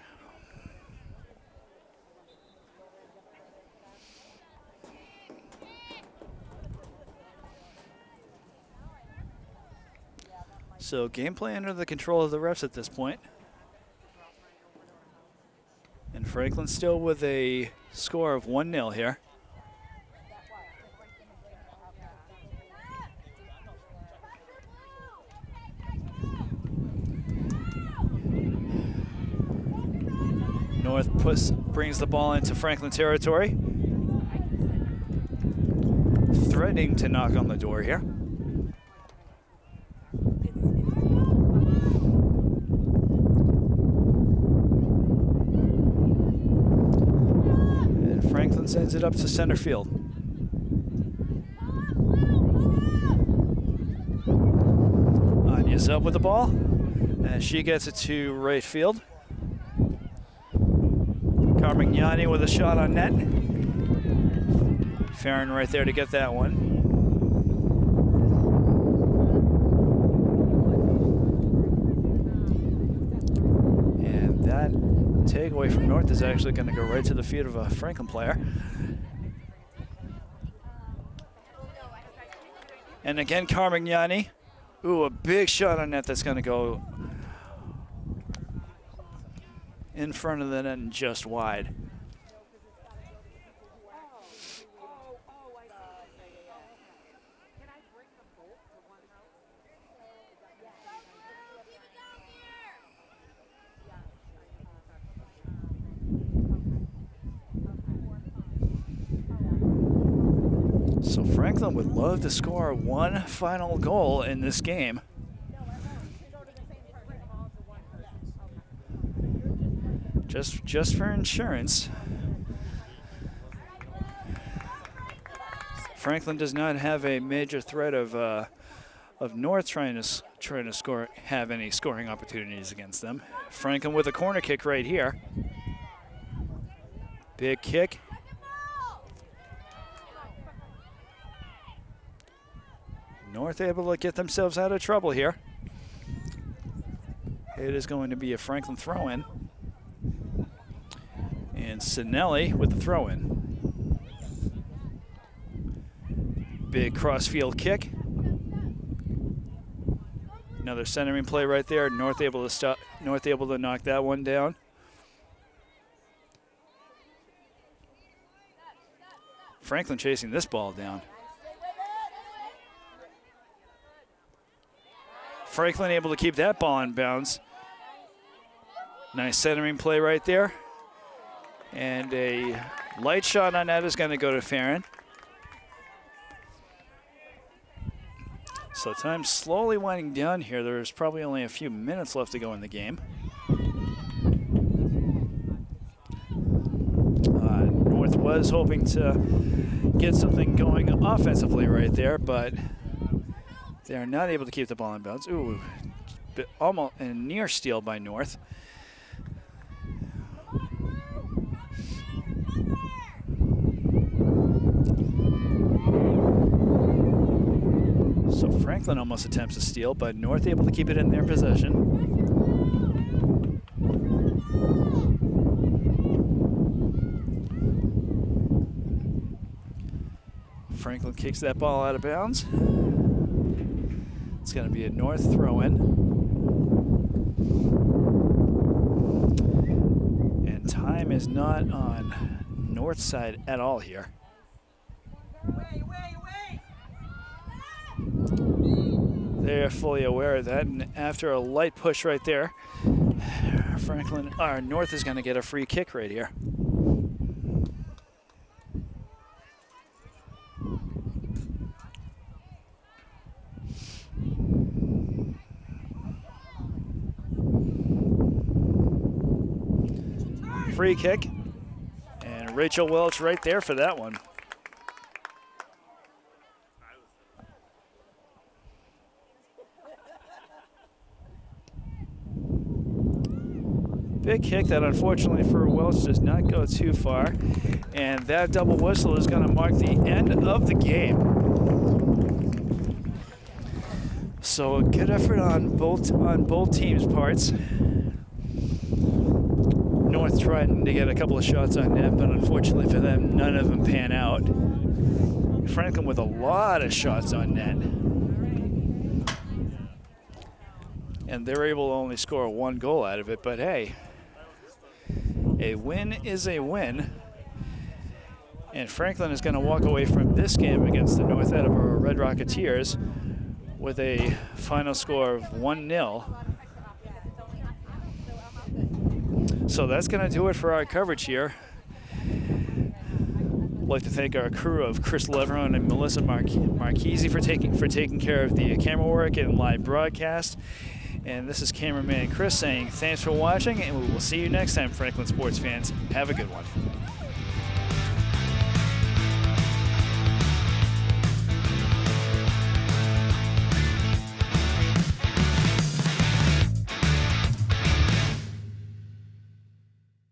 S1: So gameplay under the control of the refs at this point. And Franklin still with a score of 1-0 here. North brings the ball into Franklin territory. Threatening to knock on the door here. And Franklin sends it up to center field. Anya's up with the ball, and she gets it to right field. Carmignani with a shot on net. Farron right there to get that one. takeaway from North is actually going to go right to the feet of a Franklin player. And again, Carmignani. Ooh, a big shot on net that's going to go in front of the net and just wide. So Franklin would love to score one final goal in this game. Just for insurance. Franklin does not have a major threat of North trying to score, have any scoring opportunities against them. Franklin with a corner kick right here. Big kick. North able to get themselves out of trouble here. It is going to be a Franklin throw-in. And Sinelli with the throw-in. Big cross-field kick. Another centering play right there. North able to stop. North able to knock that one down. Franklin chasing this ball down. Franklin able to keep that ball in bounds. Nice centering play right there. And a light shot on that is going to go to Farron. So time slowly winding down here. There's probably only a few minutes left to go in the game. North was hoping to get something going offensively right there, but they are not able to keep the ball in bounds. Ooh, almost a near steal by North. So Franklin almost attempts a steal, but North able to keep it in their possession. Franklin kicks that ball out of bounds. It's going to be a North throw-in. And time is not on North side at all here. They're fully aware of that, and after a light push right there, North is going to get a free kick right here. Free kick, and Rachel Welch right there for that one. Big kick that unfortunately for Welch does not go too far, and that double whistle is going to mark the end of the game. So a good effort on both teams' parts. North trying to get a couple of shots on net, but unfortunately for them, none of them pan out. Franklin with a lot of shots on net. And they're able to only score one goal out of it, but hey, a win is a win. And Franklin is going to walk away from this game against the North Attleboro Red Rocketeers with a final score of 1-0. So that's going to do it for our coverage here. I'd like to thank our crew of Chris Leveron and Melissa Marchese for taking care of the camera work and live broadcast. And this is cameraman Chris saying thanks for watching, and we will see you next time, Franklin sports fans. Have a good one.